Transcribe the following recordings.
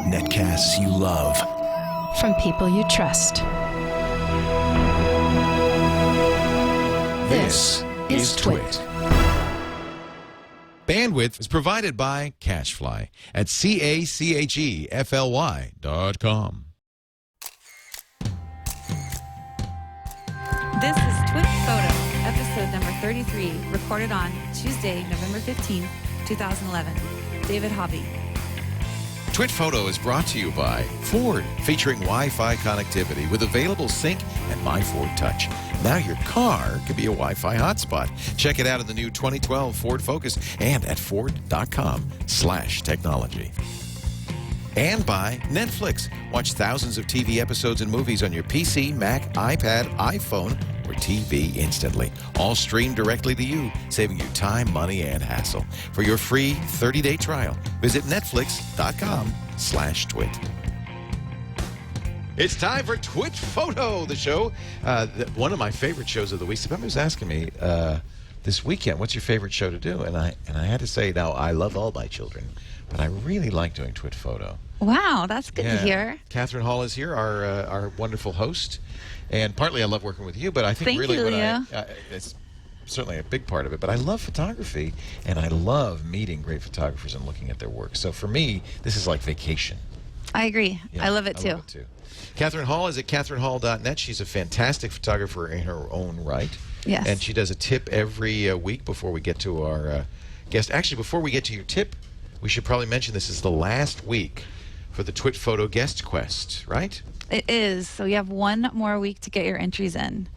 Netcasts you love. From people you trust. This is TWiT. Bandwidth is provided by Cashfly at CACHEFLY.com. This is TWiT Photo, episode number 33, recorded on Tuesday, November 15th, 2011. David Hobby. TWiT Photo is brought to you by Ford, featuring Wi-Fi connectivity with available sync and My Ford Touch. Now your car can be a Wi-Fi hotspot. Check it out in the new 2012 Ford Focus and at Ford.com/technology. And by Netflix. Watch thousands of TV episodes and movies on your PC, Mac, iPad, iPhone, or TV instantly. All streamed directly to you, saving you time, money, and hassle. For your free 30-day trial, visit Netflix.com/twit. It's time for TWiT Photo, the show. One of my favorite shows of the week. Somebody was asking me this weekend, what's your favorite show to do? And I had to say, now, I love all my children, but I really like doing TWiT Photo. Wow, that's good to hear. Catherine Hall is here, our wonderful host. And partly I love working with you, but I think Thank really you, Leo. it's certainly a big part of it. But I love photography, and I love meeting great photographers and looking at their work. So for me, this is like vacation. I agree. Yeah, I love it too. I love it too. Catherine Hall is at catherinehall.net. She's a fantastic photographer in her own right. Yes. And she does a tip every week before we get to our guest. Actually, before we get to your tip, we should probably mention this is the last week for the TWiT Photo Guest Quest, right? It is. So you have one more week to get your entries in.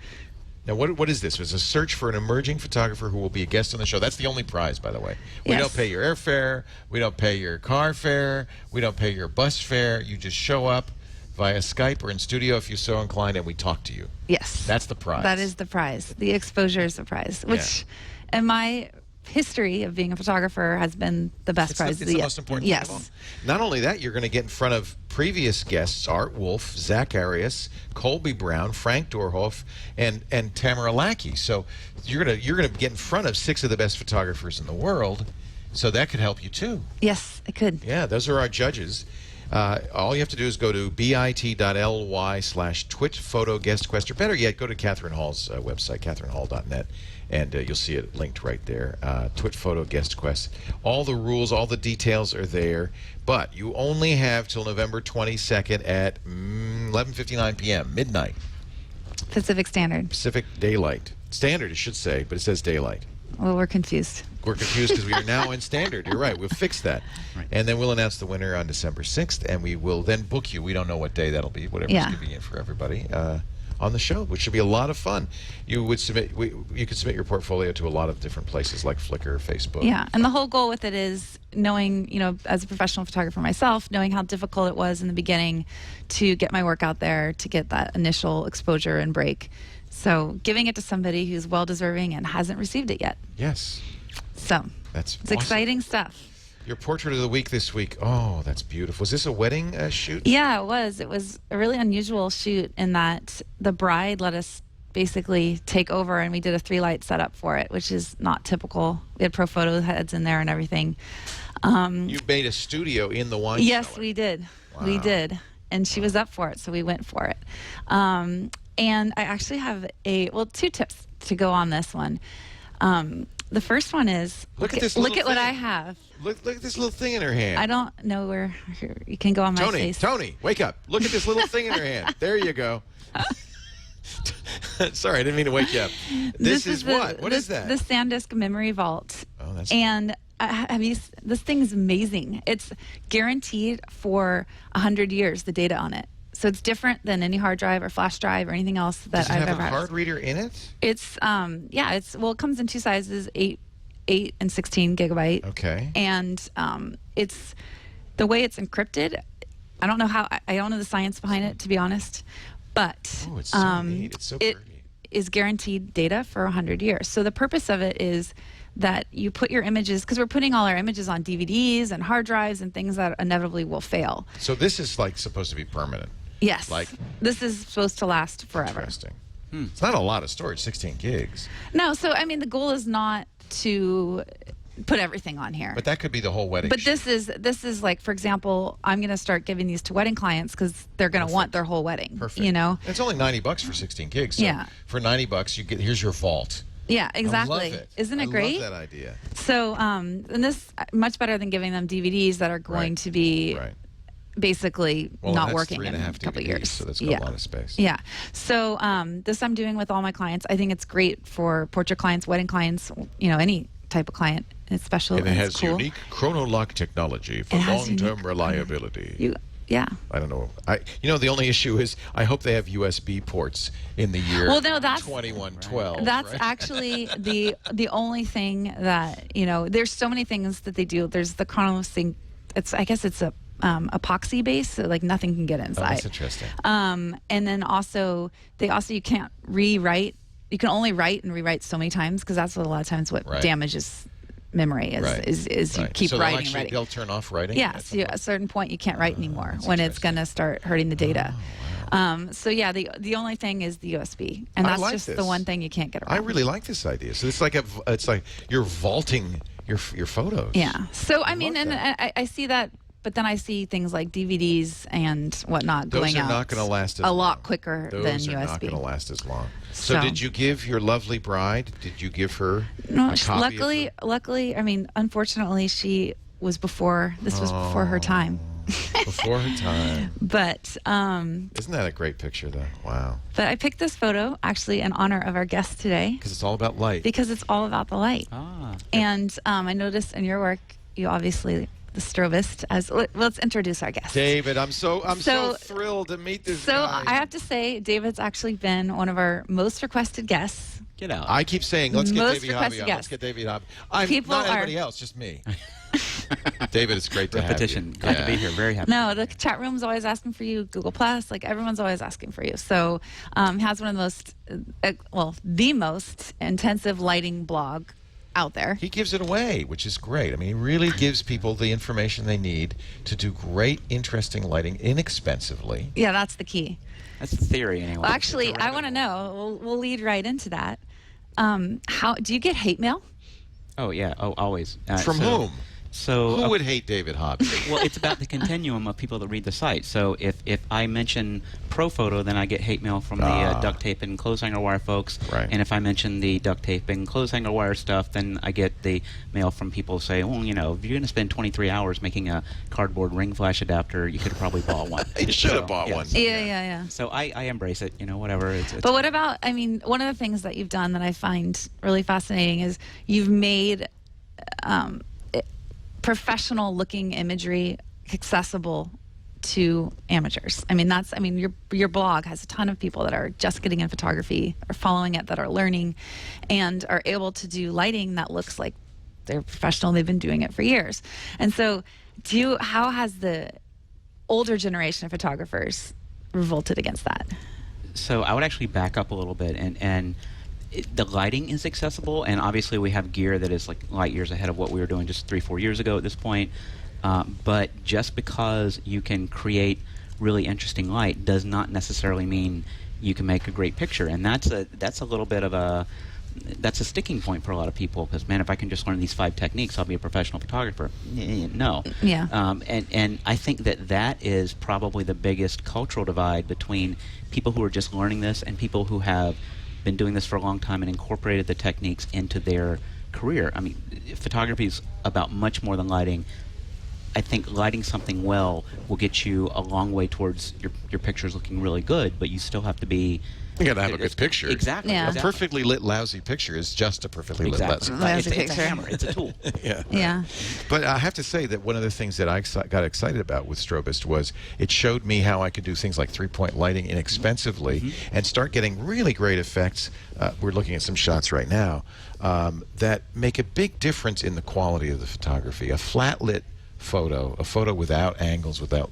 Now, what is this? It's a search for an emerging photographer who will be a guest on the show. That's the only prize, by the way. We Yes. don't pay your airfare. We don't pay your car fare. We don't pay your bus fare. You just show up via Skype or in studio if you're so inclined, and we talk to you. Yes. That's the prize. That is the prize. The exposure is the prize, which in my history of being a photographer has been the best prize. It's the most important thing of all. Not only that, you're going to get in front of previous guests, Art Wolf, Zach Arias, Colby Brown, Frank Dorhoff, and Tamara Lackey. So you're gonna get in front of 6 of the best photographers in the world. So that could help you too. Yes, it could. Yeah, those are our judges. All you have to do is go to bit.ly/TWiT Photo Guest Quest, or better yet, go to Catherine Hall's website, catherinehall.net, and you'll see it linked right there. TWiT Photo Guest Quest. All the rules, all the details are there, but you only have till November 22nd at 11:59 p.m., midnight. Pacific Standard. Pacific Daylight. Standard, it should say, but it says daylight. Well, we're confused. We're confused because we are now in standard. You're right. We'll fix that. Right. And then we'll announce the winner on December 6th, and we will then book you. We don't know what day that'll be, whatever's convenient for everybody, on the show, which should be a lot of fun. You could submit your portfolio to a lot of different places like Flickr, Facebook. Yeah, and the whole goal with it is knowing, as a professional photographer myself, knowing how difficult it was in the beginning to get my work out there, to get that initial exposure and break. So giving it to somebody who's well-deserving and hasn't received it yet. Yes. So it's awesome. Exciting stuff. Your portrait of the week this week. Oh, that's beautiful. Was this a wedding shoot? Yeah, it was. It was a really unusual shoot in that the bride let us basically take over, and we did a 3-light setup for it, which is not typical. We had pro photo heads in there and everything. You made a studio in the wine Yes, cellar. we did. Wow. We did. And she was up for it, so we went for it. And I actually have 2 tips to go on this one. The first one is look at what I have. Look at this little thing in her hand. I don't know where you can go on my face. Tony, wake up. Look at this little thing in her hand. There you go. Sorry, I didn't mean to wake you up. This is what? What is that? The Sandisk memory vault. Oh, that's and this thing is amazing. It's guaranteed for 100 years, the data on it. So it's different than any hard drive or flash drive or anything else that I've ever had. Does it have a card reader in it? It's it comes in 2 sizes, 8 and 16 gigabyte. Okay. And it's the way it's encrypted. I don't know the science behind it, to be honest, but it's so neat. It's so pretty. Is guaranteed data for 100 years. So the purpose of it is that you put your images, because we're putting all our images on DVDs and hard drives and things that inevitably will fail. So this is like supposed to be permanent. Yes. This is supposed to last forever. Interesting. It's not a lot of storage, 16 gigs. No, so I mean the goal is not to put everything on here. But that could be the whole wedding. But shoot. this is like, for example, I'm going to start giving these to wedding clients because they're going to want their whole wedding. Perfect. You know, It's only $90 for 16 gigs. So Yeah. For $90, you get here's your vault. yeah, exactly. I love it. Isn't it great? I love that idea. So, and this much better than giving them DVDs that are going to be Right. basically Well, not that's working in 3.5 a couple DVDs, years. so that's got a lot of space. Yeah. So this I'm doing with all my clients. I think it's great for portrait clients, wedding clients, any type of client. It's special. And it has cool. unique chronolock technology for It has long-term unique- reliability. Yeah. I don't know. The only issue is I hope they have USB ports in the year Well, no, that's 2112. That's right? actually the only thing that there's so many things that they do. There's the ChronoSync. I guess it's a epoxy base, so like nothing can get Oh, inside. that's interesting. And then also you can't rewrite. You can only write and rewrite so many times because that's what a lot of times what Right. damages memory is Right. is you Right. keep so writing. They'll turn off writing? Yeah, at so some at a point? certain point you can't write anymore that's when it's interesting. going to start hurting the data. Oh, wow. So yeah, the only thing is the USB, and I that's like just the this. one thing you can't get around. I really like this idea. So it's like you're vaulting your photos. Yeah. So I mean, love and that. I see that, but then I see things like DVDs and whatnot Those going are out not going to last as a long. lot quicker Those than are USB. not going to last as long. So So- did you give your lovely bride? Did you give her No, a copy? of her- luckily, I mean, unfortunately, she was before. This was before her time. Before her time. But Isn't that a great picture, though? Wow. but I picked this photo actually in honor of our guest today Because it's all about light. because it's all about the light. Ah. And I noticed in your work, you obviously the strobist. Let's introduce our guest. David, I'm so So- thrilled to meet this So guy. I have to say, David's actually been one of our most requested guests. Get out. I keep saying, let's get Most David Hobby requested on. guest. Let's get David Hobby. I'm People not are- anybody else, just me. David, it's great to Repetition. have you. Glad to be here. Very happy. No, the chat room's always asking for you. Google Plus, like everyone's always asking for you. So, has one of the most, the most intensive lighting blog out there. He gives it away, which is great. I mean, he really gives people the information they need to do great, interesting lighting inexpensively. Yeah, that's the key. That's the theory, anyway. Well, actually, I want to know. We'll lead right into that. How do you get hate mail? Oh, yeah. Oh, always. From whom? So Who would hate David Hobby? well, it's about the continuum of people that read the site. So if I mention Pro Photo, then I get hate mail from the duct tape and clothes hanger wire folks. Right. And if I mention the duct tape and clothes hanger wire stuff, then I get the mail from people saying, well, if you're going to spend 23 hours making a cardboard ring flash adapter, you could have probably bought one. You should have So, bought yeah. one. Yeah. So I embrace it, whatever. It's But what about? I mean, one of the things that you've done that I find really fascinating is you've made professional-looking imagery accessible to amateurs. I mean, your blog has a ton of people that are just getting in photography, are following it, that are learning, and are able to do lighting that looks like they're professional. They've been doing it for years. And so, how has the older generation of photographers revolted against that? So I would actually back up a little bit, and the lighting is accessible, and obviously we have gear that is like light years ahead of what we were doing just 3-4 years ago at this point. But just because you can create really interesting light does not necessarily mean you can make a great picture, and that's a little bit of a sticking point for a lot of people, because man, if I can just learn these 5 techniques, I'll be a professional photographer. No. Yeah. And I think that is probably the biggest cultural divide between people who are just learning this and people who have been doing this for a long time and incorporated the techniques into their career. I mean, photography is about much more than lighting. I think lighting something well will get you a long way towards your pictures looking really good, but you still have to be... You got to have a good picture. Exactly. Yeah. A perfectly lit lousy picture is just a perfectly lit Exactly. lousy. It's a hammer. It's a tool. Yeah. Yeah. But I have to say that one of the things that I got excited about with Strobist was it showed me how I could do things like 3-point lighting inexpensively and start getting really great effects. We're looking at some shots right now that make a big difference in the quality of the photography. A flat lit photo, a photo without angles, without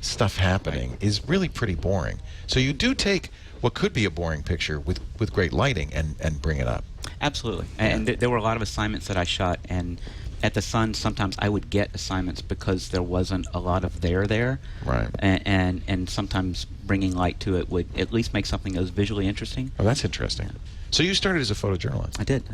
stuff happening, is really pretty boring. So you do take what could be a boring picture with great lighting and bring it up. Absolutely. And there were a lot of assignments that I shot, and at the Sun, sometimes I would get assignments because there wasn't a lot of there. Right. And sometimes bringing light to it would at least make something that was visually interesting. Oh, that's interesting. So you started as a photojournalist? I did.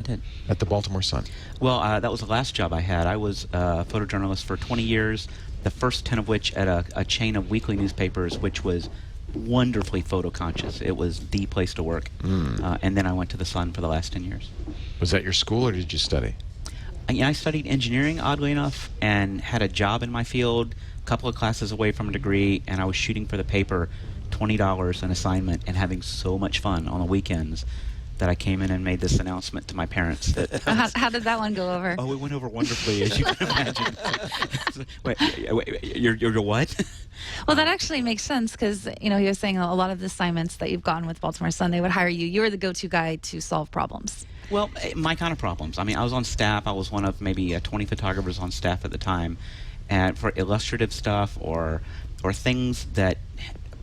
At the Baltimore Sun? Well, that was the last job I had. I was a photojournalist for 20 years, the first 10 of which at a chain of weekly newspapers, which was wonderfully photo-conscious. It was the place to work. And then I went to the Sun for the last 10 years. Was that your school, or did you study? I studied engineering, oddly enough, and had a job in my field, a couple of classes away from a degree, and I was shooting for the paper $20 an assignment and having so much fun on the weekends that I came in and made this announcement to my parents. That How did that one go over? Oh, it went over wonderfully, as you can imagine. Wait, you're what? Well, that actually makes sense because, he was saying a lot of the assignments that you've gotten with Baltimore Sun, they would hire you. You were the go-to guy to solve problems. Well, my kind of problems. I mean, I was on staff. I was one of maybe 20 photographers on staff at the time, and for illustrative stuff or things that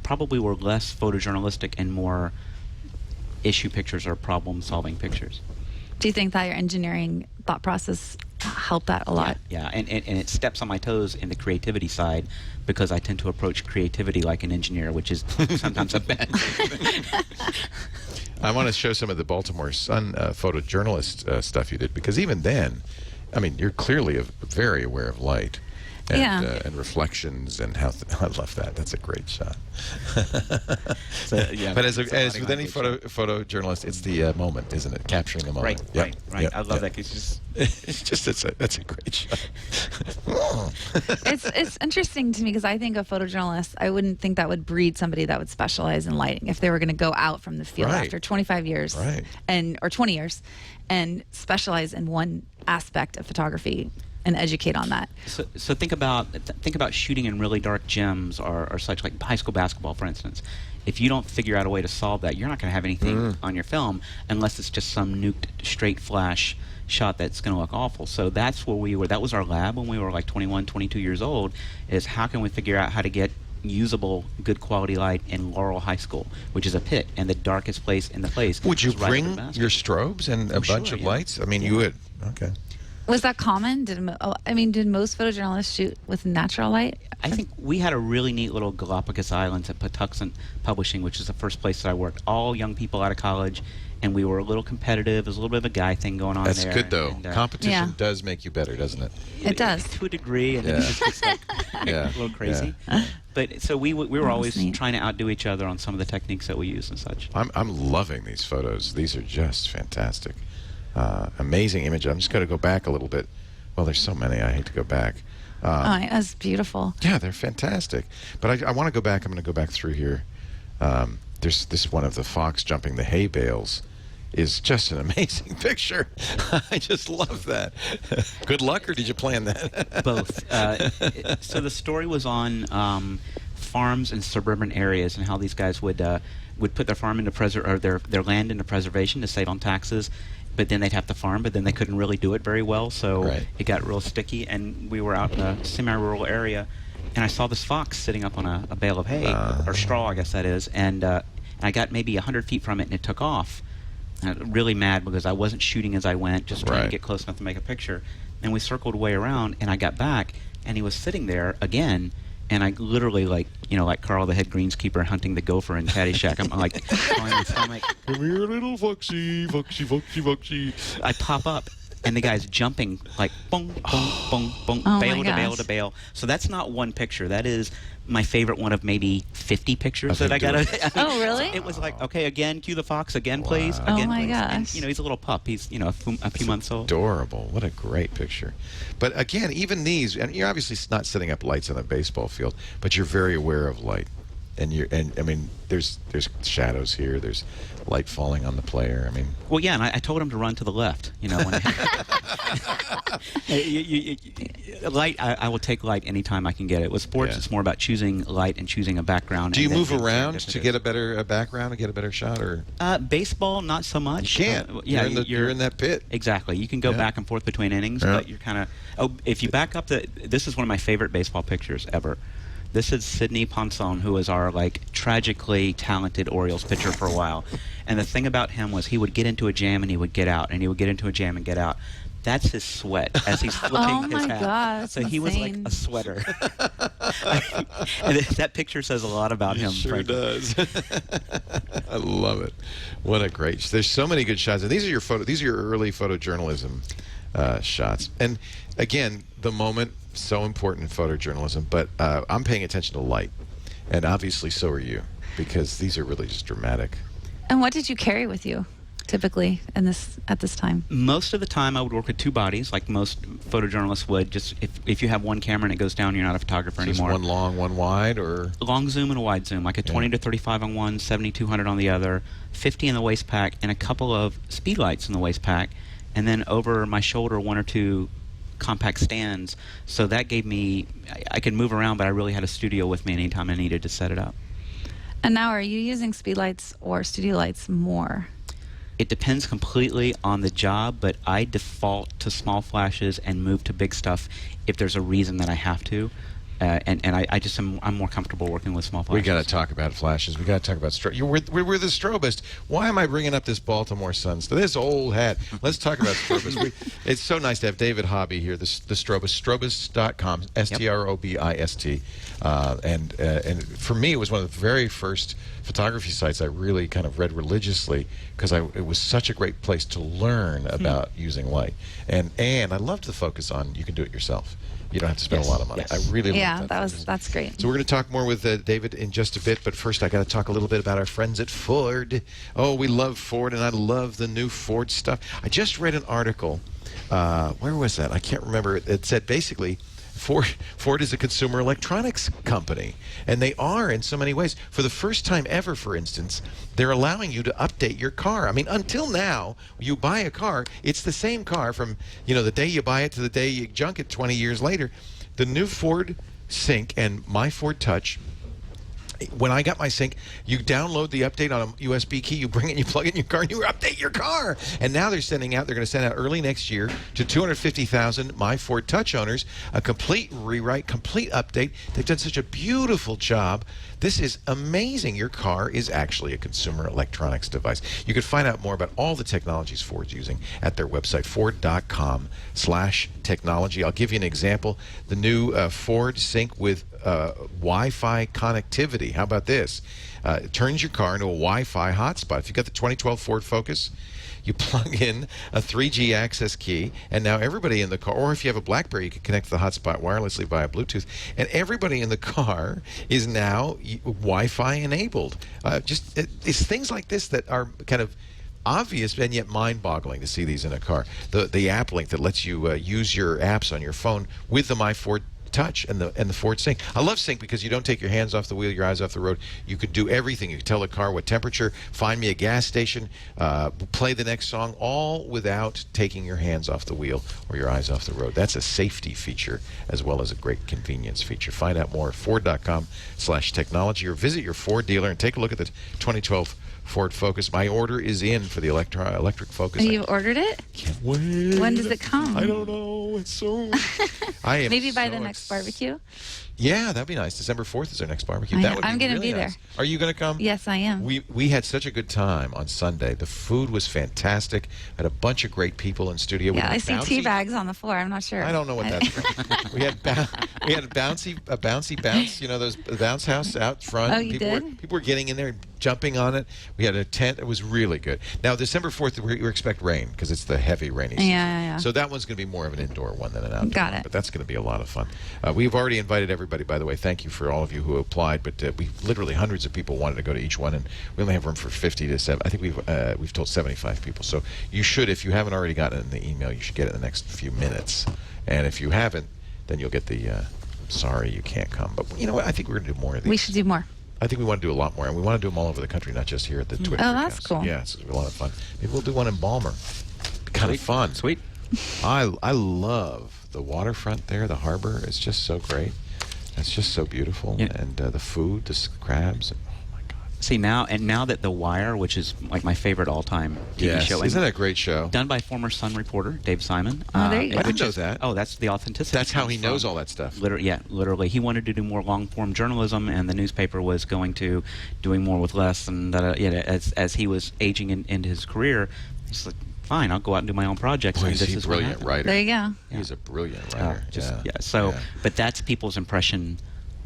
probably were less photojournalistic and more issue pictures or problem-solving pictures. Do you think that your engineering thought process helped that a lot? Yeah, and it steps on my toes in the creativity side because I tend to approach creativity like an engineer, which is sometimes a bad thing. I want to show some of the Baltimore Sun photojournalist stuff you did, because even then, I mean, you're clearly very aware of light and reflections and how. I love that. That's a great shot. But as with any photojournalist, it's the moment, isn't it? Capturing the moment. Right. I love that. That's a great shot. It's interesting to me because I think a photojournalist, I wouldn't think that would breed somebody that would specialize in lighting if they were going to go out from the field after 25 years or 20 years and specialize in one aspect of photography and educate on that. So think about shooting in really dark gyms or such, like high school basketball, for instance. If you don't figure out a way to solve that, you're not going to have anything on your film unless it's just some nuked straight flash shot that's going to look awful. So that's where we were. That was our lab when we were like 21, 22 years old, is how can we figure out how to get usable, good quality light in Laurel High School, which is a pit and the darkest place in the place. Would you bring your strobes and a bunch of lights? I mean, you would. Okay. Was that common? Did most photojournalists shoot with natural light? I think we had a really neat little Galapagos Islands at Patuxent Publishing, which is the first place that I worked. All young people out of college, and we were a little competitive. There's a little bit of a guy thing going on there. That's good, though. Competition does make you better, doesn't it? It does. To a degree, and it's just like a little crazy. Yeah. But so we were always trying to outdo each other on some of the techniques that we use and such. I'm loving these photos. These are just fantastic. Amazing image. I'm just going to go back a little bit. Well, there's so many. I hate to go back. That's beautiful. Yeah, they're fantastic. But I want to go back. I'm going to go back through here. There's this one of the fox jumping the hay bales. Is just an amazing picture. I just love that. Good luck, or did you plan that? Both. So the story was on farms in suburban areas and how these guys would put their farm into their land into preservation to save on taxes, but then they'd have to farm, but then they couldn't really do it very well, so it got real sticky. And we were out in a semi-rural area, and I saw this fox sitting up on a bale of hay or straw, I guess that is, and I got maybe 100 feet from it, and it took off. Really mad because I wasn't shooting as I went, just trying to get close enough to make a picture. And we circled way around, and I got back, and he was sitting there again. And I literally, like Carl the head greenskeeper hunting the gopher in Caddyshack. I'm like, I'm like, come here, little foxy, foxy, foxy, foxy. I pop up, and the guy's jumping like, bong, bong, bong, bong, bale to bale to bale. So that's not one picture. That is my favorite one of maybe 50 pictures that I got. Oh, really? It was like, okay, again, cue the fox, again, please. Again, my please. gosh. And, he's a little pup. He's, a few months old. Adorable. What a great picture. But again, even these, and you're obviously not setting up lights on a baseball field, but you're very aware of light. And I mean, there's shadows here. There's light falling on the player. I mean, well, yeah, and I told him to run to the left. When light, I will take light anytime I can get it. With sports, it's more about choosing light and choosing a background. Do you move around to get a better background and get a better shot, or baseball? Not so much. You can't. You're in that pit. Exactly. You can go back and forth between innings, but you're kind of. Oh, if you back up this is one of my favorite baseball pictures ever. This is Sidney Ponson, who was our tragically talented Orioles pitcher for a while. And the thing about him was he would get into a jam and he would get out, and he would get into a jam and get out. That's his sweat as he's flipping Oh his my hat. God, that's So he was like insane. a sweater. And that picture says a lot about him. Sure frankly. does. I love it. What a great. There's so many good shots, and these are your These are your early photojournalism shots. And again, the moment so important in photojournalism. But I'm paying attention to light, and obviously so are you, because these are really just dramatic. And what did you carry with you, typically, at this time? Most of the time, I would work with two bodies, like most photojournalists would. Just if you have one camera and it goes down, you're not a photographer Just anymore. one long, one wide, or A long zoom and a wide zoom, like a 20 to 35 on one, 70-200 on the other, 50 in the waist pack, and a couple of speed lights in the waist pack, and then over my shoulder, one or two compact stands. So that gave me, I could move around, but I really had a studio with me anytime I needed to set it up. And now, are you using speed lights or studio lights more? It depends completely on the job, but I default to small flashes and move to big stuff if there's a reason that I have to. I'm more comfortable working with small flashes. we got to talk about flashes. We got to talk about we're the strobist. Why am I bringing up this Baltimore Sun stuff? This old hat. Let's talk about strobist. It's so nice to have David Hobby here, the strobist, strobist.com, STROBIST. And for me, it was one of the very first photography sites I really kind of read religiously, because it was such a great place to learn about using light. And I loved the focus on you can do it yourself. You don't have to spend a lot of money. Yes. I really Yeah, loved that. that's great. So we're going to talk more with David in just a bit, but first I got to talk a little bit about our friends at Ford. Oh, we love Ford, and I love the new Ford stuff. I just read an article. Where was that? I can't remember. It said basically Ford is a consumer electronics company, and they are in so many ways. For the first time ever, for instance, they're allowing you to update your car. I mean, until now, you buy a car, it's the same car from, the day you buy it to the day you junk it 20 years later. The new Ford Sync and my Ford Touch, when I got my Sync, you download the update on a USB key, you bring it, you plug it in your car, and you update your car. And now they're going to send out early next year to 250,000 My Ford Touch owners a complete rewrite, complete update. They've done such a beautiful job. This is amazing. Your car is actually a consumer electronics device. You can find out more about all the technologies Ford's using at their website, ford.com/technology. I'll give you an example. The new Ford Sync with Wi-Fi connectivity. How about this? It turns your car into a Wi-Fi hotspot. If you've got the 2012 Ford Focus, you plug in a 3G access key, and now everybody in the car, or if you have a BlackBerry, you can connect to the hotspot wirelessly via Bluetooth, and everybody in the car is now Wi-Fi enabled. It's things like this that are kind of obvious and yet mind-boggling to see these in a car. The app link that lets you use your apps on your phone with the My Ford Touch and the Ford Sync. I love Sync because you don't take your hands off the wheel, your eyes off the road. You could do everything. You can tell the car what temperature, find me a gas station, play the next song, all without taking your hands off the wheel or your eyes off the road. That's a safety feature as well as a great convenience feature. Find out more at Ford.com/technology, or visit your Ford dealer and take a look at the 2012 Ford Focus. My order is in for the electric Focus. You ordered it? Can't wait. When does it come? I don't know. It's soon. I am Maybe by so the next barbecue? Yeah, that'd be nice. December 4th is our next barbecue. I'm That would gonna really be there. nice. Are you going to come? Yes, I am. We had such a good time on Sunday. The food was fantastic. Had a bunch of great people in studio. We Yeah, had I see tea bags on the floor. I'm not sure. I don't know what that's from. we had a bouncy bounce. You know, those bounce house out front. Oh, you did? People were getting in there and jumping on it. We had a tent. It was really good. Now, December 4th, we expect rain because it's the heavy rainy season. Yeah. So that one's going to be more of an indoor one than an outdoor Got one. it. But that's going to be a lot of fun. We've already invited everybody, by the way. Thank you for all of you who applied. But we literally hundreds of people wanted to go to each one, and we only have room for 50 to 7. I think we've told 75 people. So you should, if you haven't already gotten it in the email, you should get it in the next few minutes. And if you haven't, then you'll get the sorry you can't come. But you know what? I think we're going to do more of these. We should do more. I think we want to do a lot more, and we want to do them all over the country, not just here at the TWiT. Oh, that's Brickhouse. cool. Yeah, it's a lot of fun. Maybe we'll do one in Balmer. Be kind of fun. Sweet. I love the waterfront there, the harbor. It's just so great. It's just so beautiful, Yeah. and the food, the crabs. Oh my God! See now that The Wire, which is like my favorite all-time TV show, Isn't that a great show? done by former Sun reporter Dave Simon. Oh, there you go. I didn't know that. Oh, that's the authenticity. That's how comes he knows from. all that stuff. Literally. He wanted to do more long-form journalism, and the newspaper was going to doing more with less. And as he was aging into his career, he's like, fine, I'll go out and do my own projects. Boy, and is this he a is what brilliant happened. writer. There you go. He's a brilliant writer. So, but that's people's impression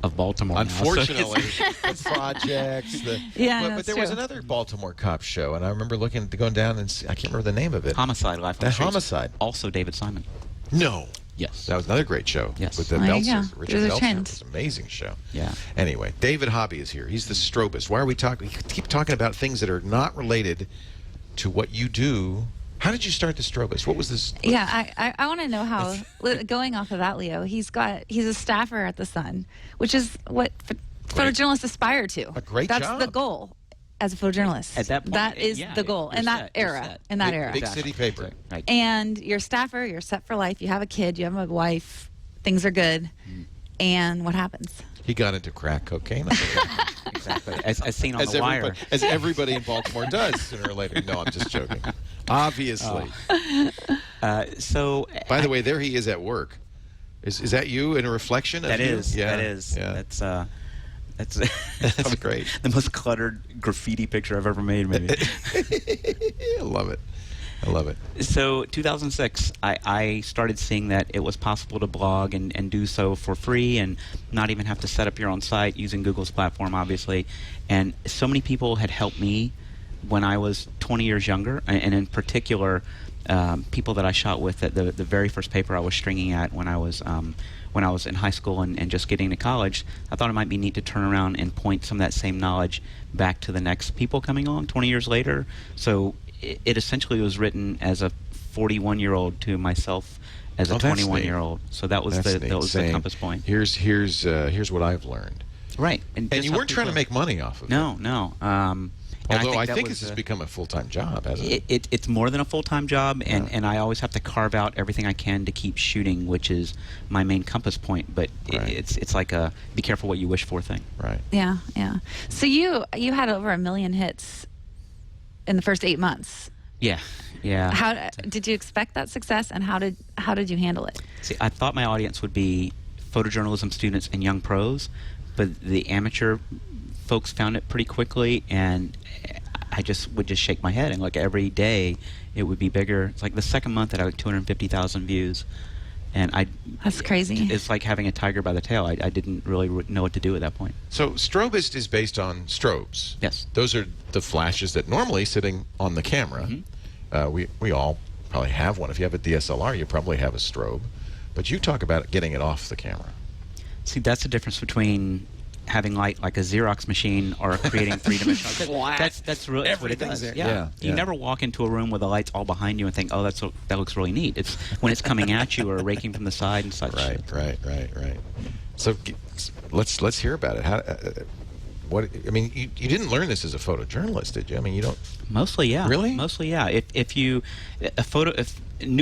of Baltimore. Unfortunately, the projects. But there was another Baltimore cop show, and I remember going down and I can't remember the name of it. Homicide, Life on the Streets. Homicide. Also David Simon. No. Yes. That was another great show. Yes. With the There you Meltzers. go. Richard There's a Meltzer. trend. It was an amazing show. Yeah. Anyway, David Hobby is here. He's the strobist. Why are we talking? We keep talking about things that are not related to what you do. How did you start the strobist? What was this? Yeah, I want to know how. Going off of that, Leo, he's a staffer at the Sun, which is what photojournalists aspire to. A great That's job. the goal as a photojournalist. At that point, that is yeah, the goal you're in that set, you're era. set. In that era. Big city paper. Right. And you're a staffer. You're set for life. You have a kid. You have a wife. Things are good. And what happens? He got into crack cocaine. Exactly. As seen on The Wire. As everybody in Baltimore does sooner or later. No, I'm just joking. Obviously. So, By the way, there he is at work. Is that you in a reflection of that you? is. Yeah. That is. Yeah. That's That's great. The most cluttered graffiti picture I've ever made, maybe. I love it. I love it. So 2006, I started seeing that it was possible to blog and do so for free and not even have to set up your own site using Google's platform, obviously. And so many people had helped me when I was 20 years younger, and in particular, people that I shot with at the very first paper I was stringing at when I was in high school and just getting to college. I thought it might be neat to turn around and point some of that same knowledge back to the next people coming along 20 years later. So it essentially was written as a 41-year-old to myself as a 21-year-old. So that was the compass point. Here's what I've learned. Right. And you weren't trying to make money off of it. No. Although I think this has become a full-time job, hasn't it? It's more than a full-time job, and I always have to carve out everything I can to keep shooting, which is my main compass point. But it's like a be careful what you wish for thing. Right. Yeah. So you had over 1 million hits in the first 8 months. Yeah. How did you expect that success, and how did you handle it? See, I thought my audience would be photojournalism students and young pros, but the amateur folks found it pretty quickly, and I would just shake my head, and like every day it would be bigger. It's like the second month that I had 250,000 views, and That's crazy. It's like having a tiger by the tail. I didn't really know what to do at that point. So strobist is based on strobes. Yes. Those are the flashes that normally sitting on the camera. We all probably have one. If you have a DSLR, you probably have a strobe. But you talk about getting it off the camera. See, that's the difference between having light like a Xerox machine or creating three-dimensional. That's really what it does. Yeah. You never walk into a room where the light's all behind you and think, oh, that looks really neat. It's when it's coming at you or raking from the side and such. Right. So let's hear about it. You didn't learn this as a photojournalist, did you? I mean, you don't. Mostly, yeah. Really? Mostly, yeah.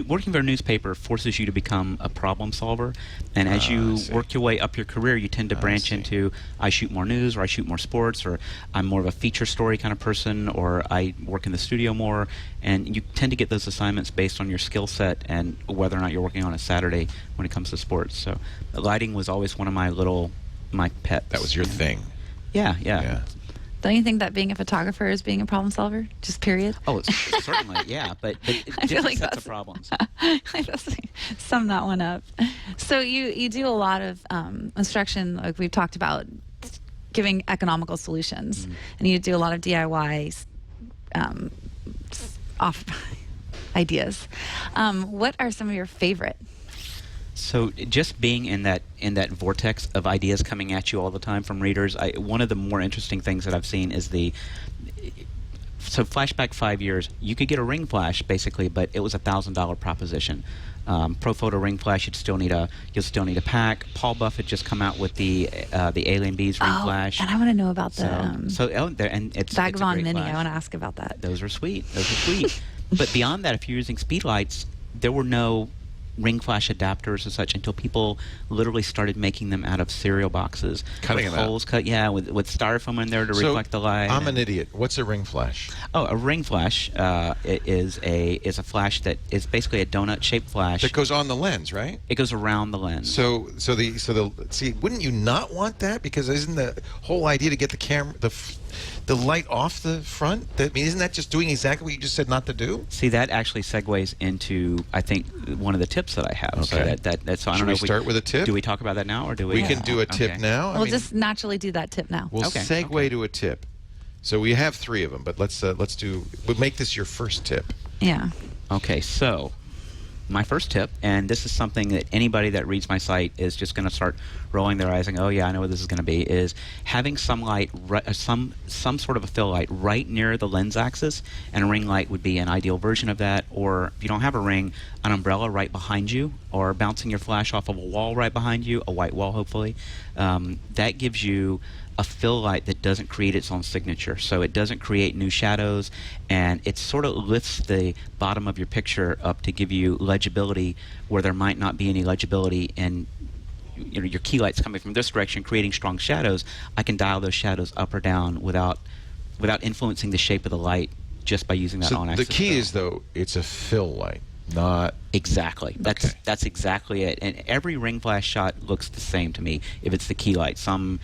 Working for a newspaper forces you to become a problem solver, and as you work your way up your career, you tend to branch into I shoot more news, or I shoot more sports, or I'm more of a feature story kind of person, or I work in the studio more, and you tend to get those assignments based on your skill set and whether or not you're working on a Saturday when it comes to sports. So lighting was always one of my pets. That was your thing. Yeah. Don't you think that being a photographer is being a problem solver? Just period? Oh, certainly, yeah. But I feel like sets of problems. Sum that one up. So you do a lot of instruction, like we've talked about, giving economical solutions, and you do a lot of DIY off ideas. What are some of your favorite? So just being in that vortex of ideas coming at you all the time from readers, one of the more interesting things that I've seen is so flashback 5 years, you could get a ring flash basically, but it was $1,000 proposition. Pro Photo ring flash, you'll still need a pack. Paul Buff had just come out with the Alien Bees ring flash. And I want to know about the it's Vagabond Mini. Flash. I want to ask about that. Those are sweet. But beyond that, if you're using speed lights, there were no ring flash adapters and such until people literally started making them out of cereal boxes. Cutting with them holes cut, with styrofoam in there to reflect the light. I'm an idiot. What's a ring flash? Oh, a ring flash is a flash that is basically a donut-shaped flash. That goes on the lens, right? It goes around the lens. So wouldn't you not want that? Because isn't the whole idea to get the camera, The light off the front? I mean, isn't that just doing exactly what you just said not to do? See, that actually segues into, I think, one of the tips that I have. Okay. So so I Should don't know we if start with a tip? Do we talk about that now, or do we? We can do a tip Okay. now. We'll just naturally do that tip now. We'll Okay, segue to a tip. So we have 3 of them, but we'll make this your first tip. Yeah. Okay, so my first tip, and this is something that anybody that reads my site is just going to start rolling their eyes and go, oh yeah, I know what this is going to be, is having some light, some sort of a fill light right near the lens axis, and a ring light would be an ideal version of that, or if you don't have a ring, an umbrella right behind you, or bouncing your flash off of a wall right behind you, a white wall hopefully. That gives you a fill light that doesn't create its own signature. So it doesn't create new shadows, and it sort of lifts the bottom of your picture up to give you legibility where there might not be any legibility, and your key light's coming from this direction, creating strong shadows. I can dial those shadows up or down without influencing the shape of the light just by using that on-axis. The key fill. is, though, it's a fill light, not... Exactly. That's exactly it. And every ring flash shot looks the same to me if it's the key light. Some,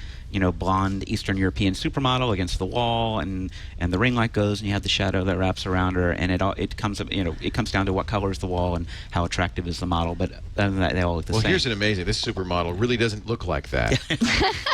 blonde Eastern European supermodel against the wall, and the ring light goes, and you have the shadow that wraps around her, and it comes down to what color is the wall and how attractive is the model. But other than that, they all look the same. Well, here's an amazing. This supermodel really doesn't look like that.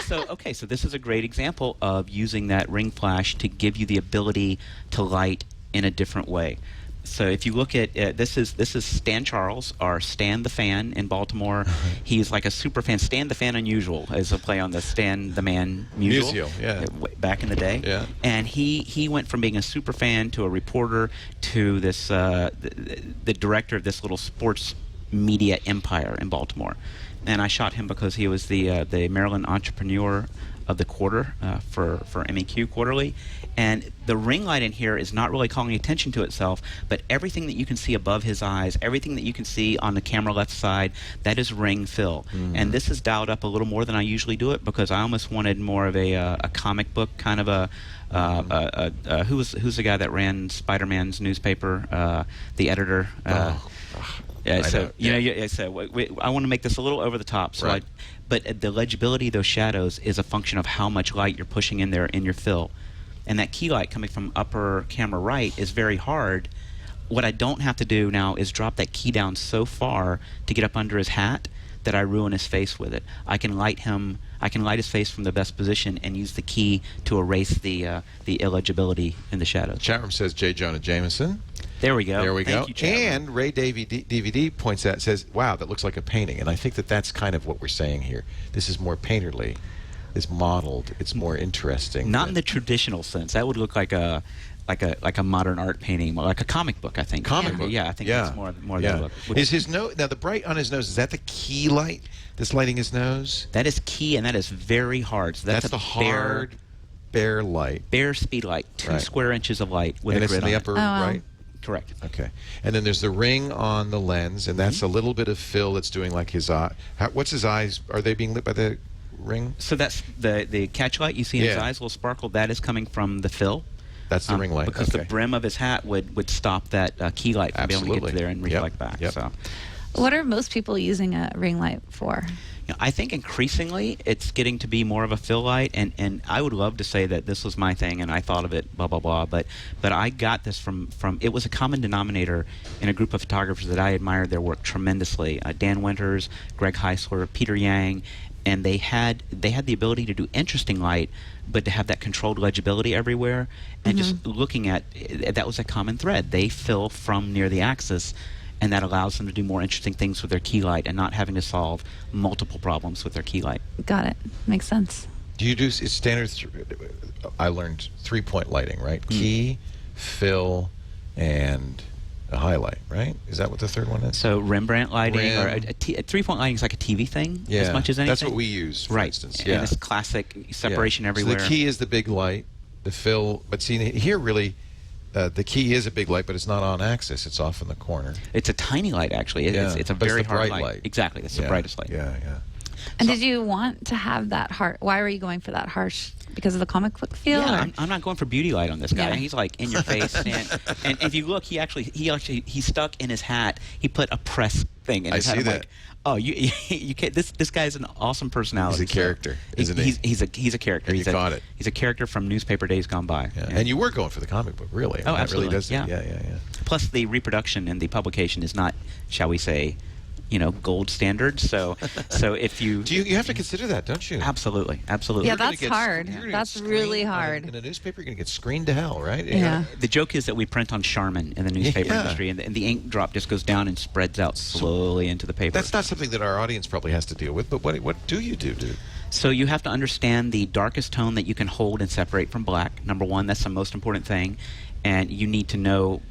So this is a great example of using that ring flash to give you the ability to light in a different way. So if you look at this is Stan Charles, or Stan the Fan in Baltimore. He's like a super fan. Stan the Fan Unusual is a play on the Stan the Man Musial. Yeah. Back in the day. Yeah. And he went from being a super fan to a reporter to this the director of this little sports media empire in Baltimore. And I shot him because he was the Maryland Entrepreneur of the Quarter for MEQ Quarterly. And the ring light in here is not really calling attention to itself, but everything that you can see above his eyes, everything that you can see on the camera left side, that is ring fill. And this is dialed up a little more than I usually do it, because I almost wanted more of a comic book kind of a who's the guy that ran Spider-Man's newspaper, the editor. Yeah, so I want to make this a little over the top. So right. But the legibility of those shadows is a function of how much light you're pushing in there in your fill. And that key light coming from upper camera right is very hard. What I don't have to do now is drop that key down so far to get up under his hat that I ruin his face with it. I can light his face from the best position and use the key to erase the illegibility in the shadows. Chat room says J. Jonah Jameson. There we go. There we Thank go. you, chat room. And Ray DVD points out, says, wow, that looks like a painting. And I think that's kind of what we're saying here. This is more painterly. It's modeled. It's more interesting. Not in the traditional sense. That would look like a modern art painting, more like a comic book, I think. Comic book. Yeah, I think that's more that look. Is his nose, now the bright on his nose, is that the key light that's lighting his nose? That is key, and that is very hard. So that's the hard, bare light. Bare speed light, 2 square inches of light with and a grid it's in the on upper it. right? Correct. Okay. And then there's the ring on the lens, and that's a little bit of fill that's doing like his eye. What's his eyes? Are they being lit by the ring? So that's the catch light you see in his eyes, little sparkle. That is coming from the fill. That's the ring light. Because the brim of his hat would stop that key light from being able to get to there and reflect back. Yep. So, What are most people using a ring light for? I think increasingly it's getting to be more of a fill light, and I would love to say that this was my thing and I thought of it, blah, blah, blah, but I got this from it was a common denominator in a group of photographers that I admired their work tremendously. Dan Winters, Greg Heisler, Peter Yang, and they had the ability to do interesting light, but to have that controlled legibility everywhere, and just looking at that was a common thread. They fill from near the axis, and that allows them to do more interesting things with their key light and not having to solve multiple problems with their key light. Got it. Makes sense. Do you do standard? I learned 3-point lighting, right? Key, fill, and a highlight, right? Is that what the third one is? So Rembrandt lighting, or a 3-point lighting is like a TV thing, as much as anything. That's what we use, for instance. And it's classic separation everywhere. So the key is the big light, the fill. But see, here really, the key is a big light, but it's not on axis. It's off in the corner. It's a tiny light, actually. It's a very hard light. Exactly. That's the brightest light. Yeah. And did you want to have that harsh? Why were you going for that harsh? Because of the comic book feel? Yeah, I'm not going for beauty light on this guy. Yeah. He's like in your face, and if you look, he stuck in his hat. He put a press thing. And I it's kind see of that. like, oh, you can't. This guy's an awesome personality. He's a character, isn't he? He's a character. And you caught it. He's a character from newspaper days gone by. Yeah. And you were going for the comic book, really. I mean, Oh, that absolutely. Really does Yeah. Yeah. Plus, the reproduction and the publication is not, shall we say, gold standard. So if you you have to consider that, don't you? absolutely. Yeah, You're gonna that's get- hard. you're gonna That's get really screened hard. in a newspaper. You're going to get screened to hell, right? Yeah. The joke is that we print on Charmin in the newspaper Yeah. industry, and the ink drop just goes down and spreads out slowly into the paper. That's not something that our audience probably has to deal with. But what do you do, dude? So you have to understand the darkest tone that you can hold and separate from black. Number one, that's the most important thing. And you need to know,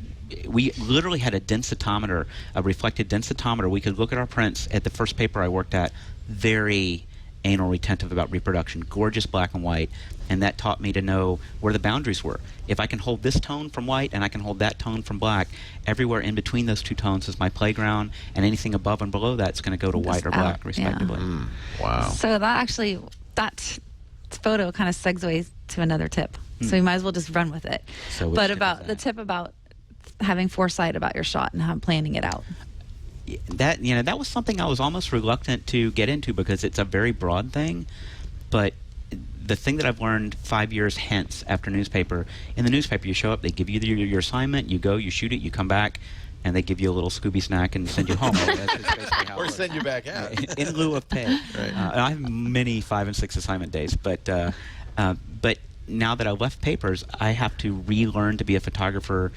we literally had a densitometer, a reflected densitometer. We could look at our prints at the first paper I worked at, very anal retentive about reproduction, gorgeous black and white. And that taught me to know where the boundaries were. If I can hold this tone from white and I can hold that tone from black, everywhere in between those two tones is my playground, and anything above and below that's going to go to white or out, black, respectively. Wow. So that photo kind of segues to another tip. So you might as well just run with it. So which but tip is about that? the tip about having foresight about your shot and how planning it out. That was something I was almost reluctant to get into because it's a very broad thing. But the thing that I've learned 5 years hence after newspaper, in the newspaper you show up, they give you your assignment, you go, you shoot it, you come back, and they give you a little Scooby snack and send you home. That's just basically how it Or works. send you back out. In lieu of pay. Right. I have many 5 and 6 assignment days, but now that I've left papers, I have to relearn to be a photographer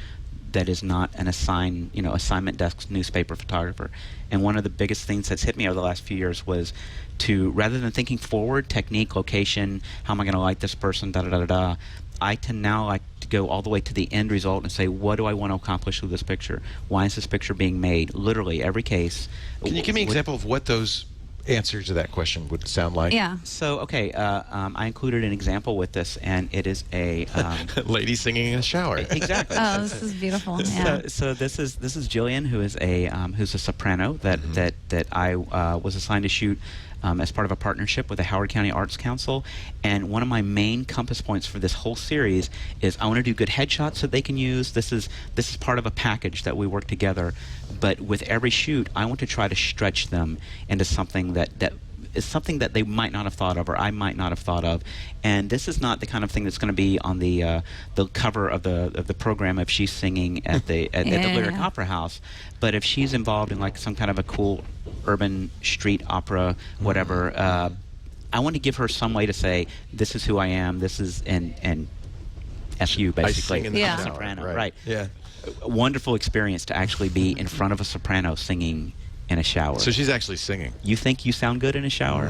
that is not an assignment desk newspaper photographer. And one of the biggest things that's hit me over the last few years was to, rather than thinking forward, technique, location, how am I going to light this person, da-da-da-da-da, I tend now like to go all the way to the end result and say, what do I want to accomplish with this picture? Why is this picture being made? Literally, every case. Can you give me an example of what those answers to that question would sound like? Yeah. So, okay, I included an example with this, and it is a... Lady singing in a shower. Exactly. Oh, this is beautiful. Yeah. So this is Jillian, who is who's a soprano that I was assigned to shoot as part of a partnership with the Howard County Arts Council. And one of my main compass points for this whole series is I want to do good headshots that they can use. This is part of a package that we work together. But with every shoot, I want to try to stretch them into something that is something that they might not have thought of, or I might not have thought of. And this is not the kind of thing that's going to be on the cover of the program if she's singing at the Lyric Opera House. But if she's involved in like some kind of a cool urban street opera, whatever, I want to give her some way to say, this is who I am. This is and F you, basically. I sing in the Yeah. shower. Soprano, right? Yeah. A wonderful experience to actually be in front of a soprano singing in a shower. So she's actually singing. You think you sound good in a shower?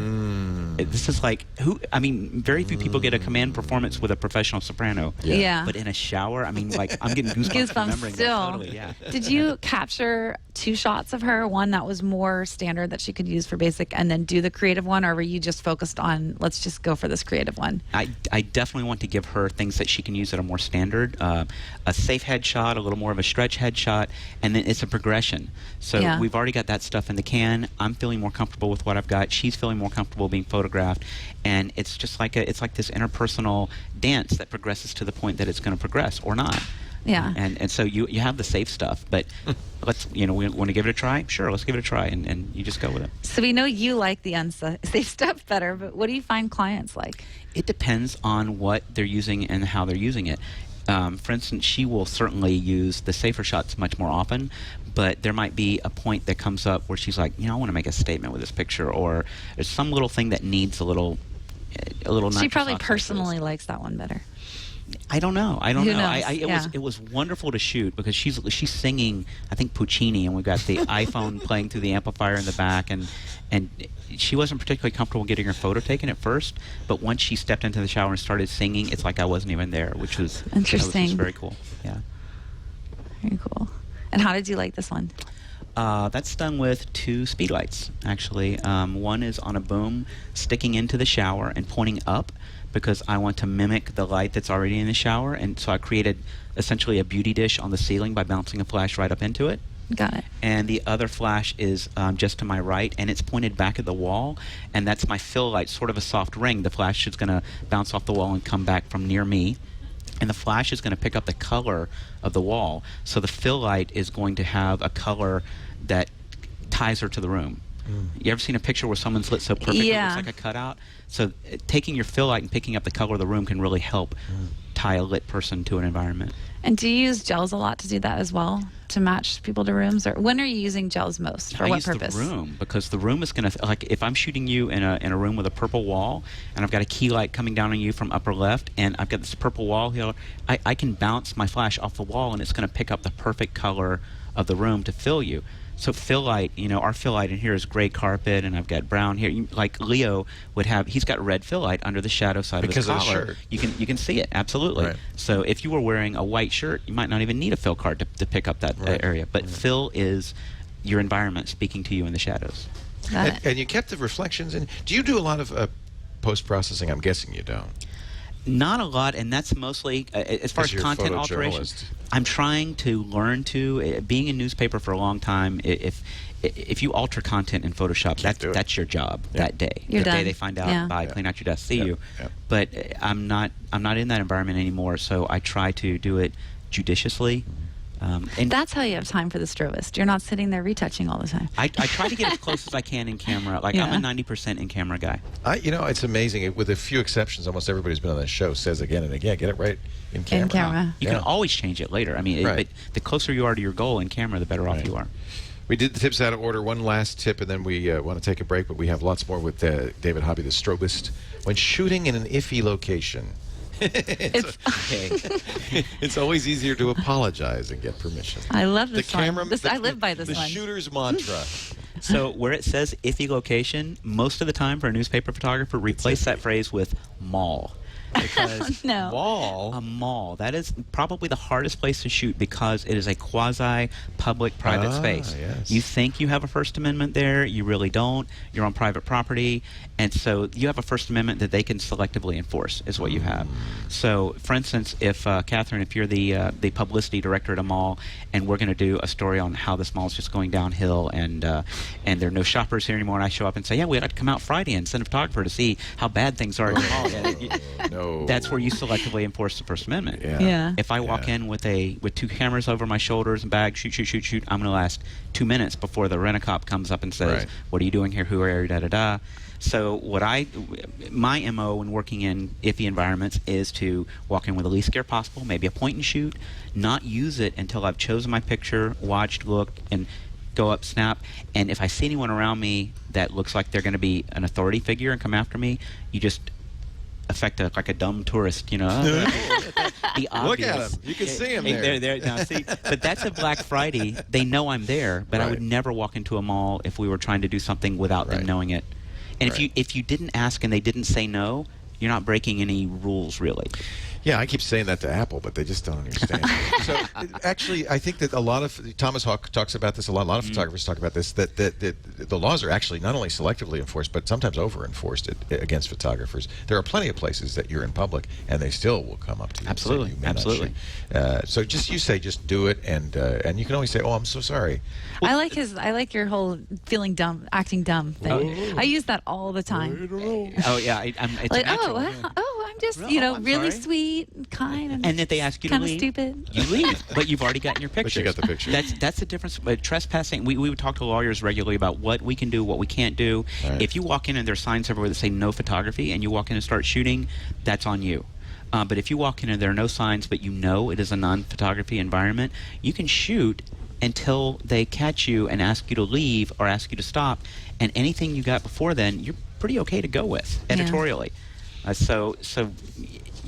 This is like very few people get a command performance with a professional soprano. Yeah. But in a shower, I mean, like, I'm getting goosebumps remembering that. Still. Totally, yeah. Did you capture 2 shots of her, one that was more standard that she could use for basic, and then do the creative one, or were you just focused on, let's just go for this creative one? I definitely want to give her things that she can use that are more standard. A safe headshot, a little more of a stretch headshot, and then it's a progression. So Yeah. we've already got that stuff in the can. I'm feeling more comfortable with what I've got. She's feeling more comfortable being photographed, and it's just like it's like this interpersonal dance that progresses to the point that it's going to progress or not. Yeah. And so you have the safe stuff, but we want to give it a try. Sure, let's give it a try, and you just go with it. So we know you like the unsafe stuff better, but what do you find clients like? It depends on what they're using and how they're using it. For instance, she will certainly use the safer shots much more often, but there might be a point that comes up where she's like, I want to make a statement with this picture, or there's some little thing that needs a little nitrous She probably oxide to this. personally likes that one better. I don't know. Who knows? It was wonderful to shoot because she's singing, I think, Puccini, and we've got the iPhone playing through the amplifier in the back, and she wasn't particularly comfortable getting her photo taken at first, but once she stepped into the shower and started singing, it's like I wasn't even there, which was Interesting. That was just very cool. Yeah. Very cool. And how did you like this one? That's done with 2 speed lights, actually. One is on a boom sticking into the shower and pointing up because I want to mimic the light that's already in the shower, and so I created essentially a beauty dish on the ceiling by bouncing a flash right up into it. Got it. And the other flash is just to my right, and it's pointed back at the wall, and that's my fill light, sort of a soft ring. The flash is going to bounce off the wall and come back from near me, and the flash is going to pick up the color of the wall. So the fill light is going to have a color that ties her to the room. You ever seen a picture where someone's lit so perfectly it looks like a cutout? So taking your fill light and picking up the color of the room can really help tie a lit person to an environment. And do you use gels a lot to do that as well, to match people to rooms? Or when are you using gels most? For what use purpose? The room, because the room is going to, like, if I'm shooting you in a room with a purple wall, and I've got a key light coming down on you from upper left, and I've got this purple wall here, I can bounce my flash off the wall, and it's going to pick up the perfect color of the room to fill you. So fill light, our fill light in here is gray carpet, and I've got brown here. Like Leo would have, he's got red fill light under the shadow side of his collar. Because of the shirt. You can see it, absolutely. Right. So if you were wearing a white shirt, you might not even need a fill card to pick up that area. But fill is your environment speaking to you in the shadows. And you kept the reflections in. Do you do a lot of post-processing? I'm guessing you don't. Not a lot, and that's mostly, as far as content alteration, I'm trying to learn to, being in newspaper for a long time, if you alter content in Photoshop, that's your job that day. You're the done. day they find out, bye, clean out your desk, see you. But I'm not in that environment anymore, so I try to do it judiciously. And that's how you have time for the strobist. You're not sitting there retouching all the time. I try to get as close as I can in camera. Like, I'm a 90% in camera guy. It's amazing. With a few exceptions, almost everybody who's been on this show says again and again, get it right in camera. In camera. You can always change it later. I mean, but the closer you are to your goal in camera, the better off you are. We did the tips out of order. One last tip, and then we want to take a break, but we have lots more with David Hobby, the strobist. When shooting in an iffy location, it's always easier to apologize and get permission. I love this one. Camera, I live by this one. The shooter's mantra. So where it says iffy location, most of the time for a newspaper photographer, replace that phrase with mall. Because No. a mall, that is probably the hardest place to shoot because it is a quasi-public private space. Yes. You think you have a First Amendment there, you really don't. You're on private property, and so you have a First Amendment that they can selectively enforce, is what you have. So, for instance, if Catherine, if you're the publicity director at a mall, and we're going to do a story on how this mall is just going downhill, and there are no shoppers here anymore, and I show up and say, yeah, we'd like to come out Friday and send a photographer to see how bad things are at the mall. No. That's where you selectively enforce the First Amendment. Yeah. If I walk in with two cameras over my shoulders and bag, shoot, I'm going to last 2 minutes before the rent-a-cop comes up and says, what are you doing here? Who are you? Da-da-da. So my MO when working in iffy environments is to walk in with the least scare possible, maybe a point and shoot, not use it until I've chosen my picture, watched, looked, and go up, snap. And if I see anyone around me that looks like they're going to be an authority figure and come after me, you just affect like a dumb tourist, Be obvious. Look at him. You can see him there. They're now, see, but that's a Black Friday. They know I'm there, but I would never walk into a mall if we were trying to do something without them knowing it. And if you didn't ask and they didn't say no, you're not breaking any rules, really. Yeah, I keep saying that to Apple, but they just don't understand. So, actually, I think that a lot of Thomas Hawk talks about this a lot. A lot of photographers talk about this. That the laws are actually not only selectively enforced, but sometimes over-enforced against photographers. There are plenty of places that you're in public, and they still will come up to you. Absolutely, and say, absolutely. So just do it, and you can always say, "Oh, I'm so sorry." I like your whole feeling dumb, acting dumb thing. I use that all the time. Oh yeah, it's Like, natural. I'm just I'm really sorry. sweet, and kind, And if they ask you to kind of leave, stupid. you leave, but you've already gotten your picture. But you got the picture. That's the difference. But trespassing, we would talk to lawyers regularly about what we can do, what we can't do. Right. If you walk in and there's signs everywhere that say no photography, and you walk in and start shooting, that's on you. But if you walk in and there are no signs, but you know it is a non-photography environment, you can shoot until they catch you and ask you to leave or ask you to stop. And anything you got before then, you're pretty okay to go with editorially. So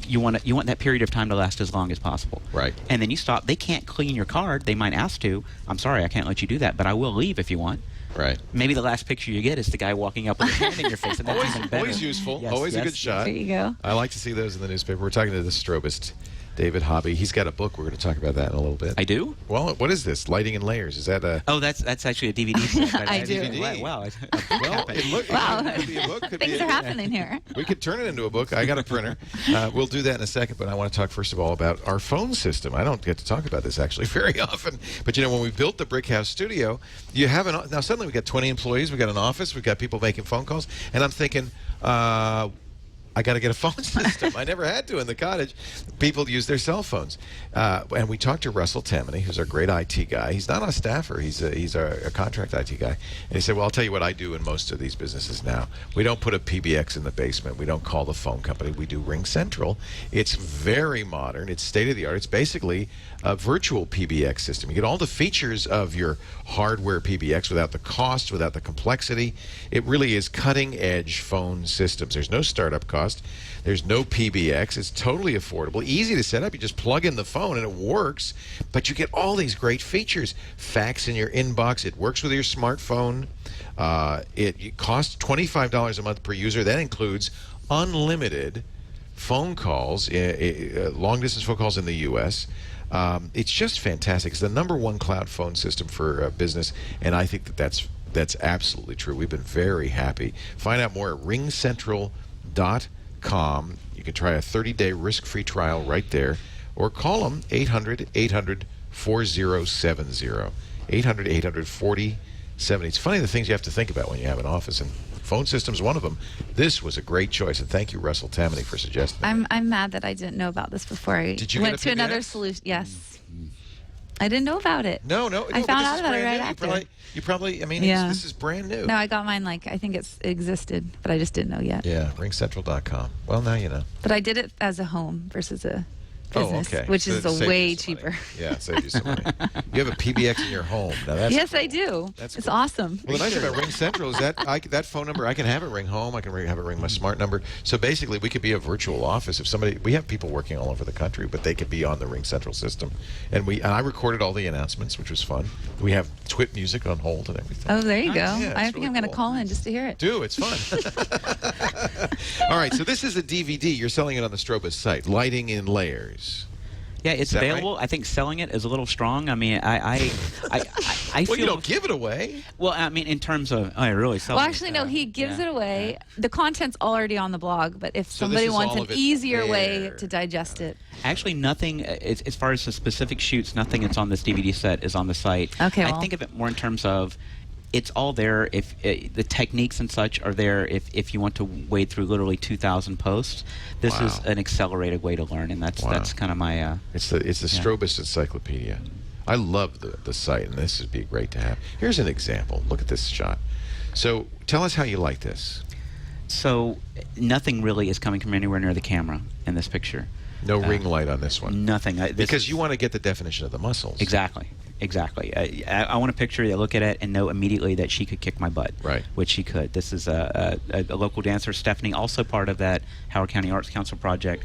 you want that period of time to last as long as possible. Right. And then you stop. They can't clean your card. They might ask to. I'm sorry, I can't let you do that, but I will leave if you want. Right. Maybe the last picture you get is the guy walking up with his hand in your face, and that's even better. Always useful. Yes, Always a yes, good shot. There you go. I like to see those in the newspaper. We're talking to the strobist, David Hobby. He's got a book. We're going to talk about that in a little bit. I do? Well, what is this? Lighting and Layers. Is that a... Oh, that's actually a DVD set. I do. DVD. Wow. Well, it could be a book. Could Things be are happening here. We could turn it into a book. I got a printer. We'll do that in a second, but I want to talk first of all about our phone system. I don't get to talk about this actually very often, but when we built the Brickhouse studio, you have now suddenly we got 20 employees, we got an office, we got people making phone calls, and I'm thinking, I got to get a phone system. I never had to in the cottage. People use their cell phones. And we talked to Russell Tammany, who's our great IT guy. He's not a staffer. He's a contract IT guy. And he said, well, I'll tell you what I do in most of these businesses now. We don't put a PBX in the basement. We don't call the phone company. We do Ring Central. It's very modern. It's state-of-the-art. It's basically a virtual PBX system. You get all the features of your hardware PBX without the cost, without the complexity. It really is cutting-edge phone systems. There's no startup cost. There's no PBX. It's totally affordable, easy to set up. You just plug in the phone and it works. But you get all these great features. Fax in your inbox. It works with your smartphone. It costs $25 a month per user. That includes unlimited phone calls, long-distance phone calls in the U.S. It's just fantastic. It's the #1 cloud phone system for business, and I think that's absolutely true. We've been very happy. Find out more at ringcentral.com. You can try a 30-day risk-free trial right there, or call them 800-800-4070. 800-800-4070. It's funny the things you have to think about when you have an office, and phone system's one of them. This was a great choice, and thank you, Russell Tammany, for suggesting it. I'm mad that I didn't know about this before I Did you went get a to another PBX? solution. Yes. I didn't know about it. No, I found out about it right new. after. You probably, I mean, Yeah. this is brand new. No, I got mine I think it existed, but I just didn't know yet. Yeah, ringcentral.com. Well, now you know. But I did it as a home versus a business, okay. which So is it saved way you some money. cheaper. Yeah, it saved you some money. You have a PBX in your home. Now that's Yes, cool. I do. That's It's cool. awesome. Well, the nice thing about Ring Central is that that phone number, I can have it ring home. I can have it ring my smart number. So basically, we could be a virtual office. If we have people working all over the country, but they could be on the Ring Central system. And I recorded all the announcements, which was fun. We have TWiT music on hold and everything. Oh, there you go. Yeah, I it's think really I'm going to cool. call in just to hear it. Do, it's fun. All right, so this is a DVD. You're selling it on the Strobus site, Lighting in Layers. Yeah, it's Is that available. right? I think selling it is a little strong. I mean, I Well, feel. you don't give it away. Well, I mean, in terms of, I really sell. Well, actually, no, he gives it away. The content's already on the blog, but if So somebody this is wants all an of it easier way there. to digest it. Actually, nothing, as far as the specific shoots, nothing that's on this DVD set is on the site. Okay, I well. think of it more in terms of it's all there. If the techniques and such are there, if you want to wade through literally 2,000 posts, this Wow. is an accelerated way to learn, and that's kind of my. It's the Strobus Encyclopedia. I love the site, and this would be great to have. Here's an example. Look at this shot. So tell us how you like this. So nothing really is coming from anywhere near the camera in this picture. No ring light on this one. Nothing. Because you want to get the definition of the muscles. Exactly. I want a picture that look at it and know immediately that she could kick my butt. Right. Which she could. This is a local dancer, Stephanie, also part of that Howard County Arts Council project.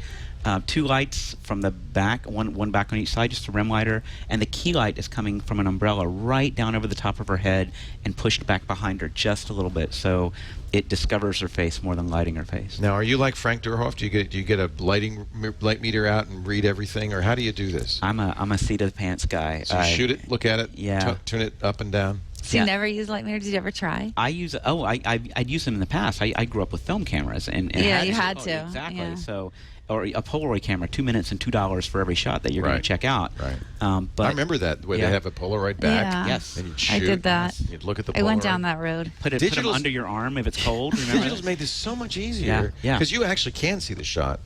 2 lights from the back, one back on each side, just a rim lighter, and the key light is coming from an umbrella right down over the top of her head and pushed back behind her just a little bit, so it discovers her face more than lighting her face. Now, are you like Frank Durhoff? Do you get a light meter out and read everything, or how do you do this? I'm a seat of the pants guy. So you shoot it, look at it, Yeah. tune it up and down. So you never use light mirror? Did you ever try? I use I'd used them in the past. I grew up with film cameras and Yeah, you had to. Exactly. Yeah. So, or a Polaroid camera, 2 minutes and $2 for every shot that you're going Right. to check out. Right. But I remember that where yeah. they have a Polaroid back. Yeah. Yes. And you'd I shoot. did that. You'd look at the Polaroid. I went down that road. put them Digital's- under your arm if it's cold. Remember? Digital's made this so much easier. Yeah. Because you actually can see the shot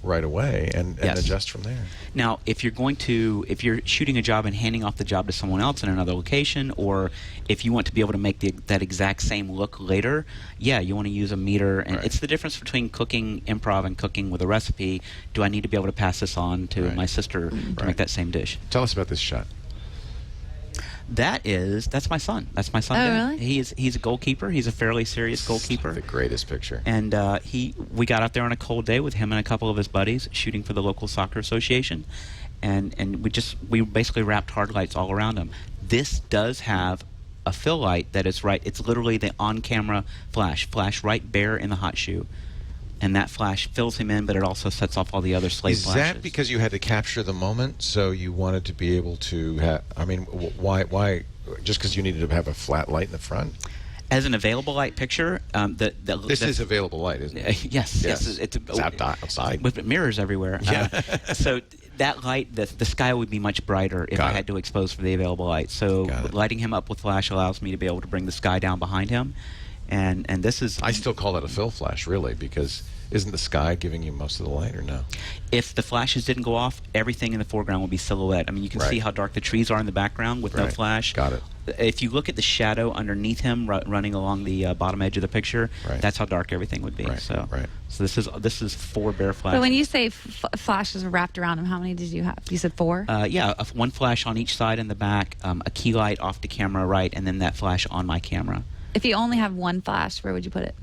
right away and Yes. adjust from there. Now, if you're shooting a job and handing off the job to someone else in another location, or if you want to be able to make that exact same look later, yeah, you want to use a meter. And Right. it's the difference between cooking improv and cooking with a recipe. Do I need to be able to pass this on to Right. my sister to Right. make that same dish? Tell us about this shot. That's my son. That's my son. Oh, Ben. really? He's a goalkeeper. He's a fairly serious goalkeeper. The greatest picture. And we got out there on a cold day with him and a couple of his buddies shooting for the local soccer association, and we basically wrapped hard lights all around him. This does have a fill light that is right. It's literally the on-camera flash right bare in the hot shoe, and that flash fills him in, but it also sets off all the other slave Is flashes. that because you had to capture the moment, so you wanted to be able to have? I mean, why? Just because you needed to have a flat light in the front? As an available light picture, This is available light, isn't it? Yes. It's outside. with mirrors everywhere. Yeah. So that light, the sky would be much brighter if Got I it. had to expose for the available light. So Got it. lighting him up with flash allows me to be able to bring the sky down behind him, And this is... I still call it a fill flash, really, because isn't the sky giving you most of the light, or no? If the flashes didn't go off, everything in the foreground will be silhouette. I mean, you can see how dark the trees are in the background with no flash. Got it. If you look at the shadow underneath him running along the bottom edge of the picture, that's how dark everything would be. So this is 4 bare flashes. But when you say flashes wrapped around him, how many did you have? You said 4? Yeah, 1 flash on each side in the back, a key light off the camera right, and then that flash on my camera. If you only have 1 flash, where would you put it?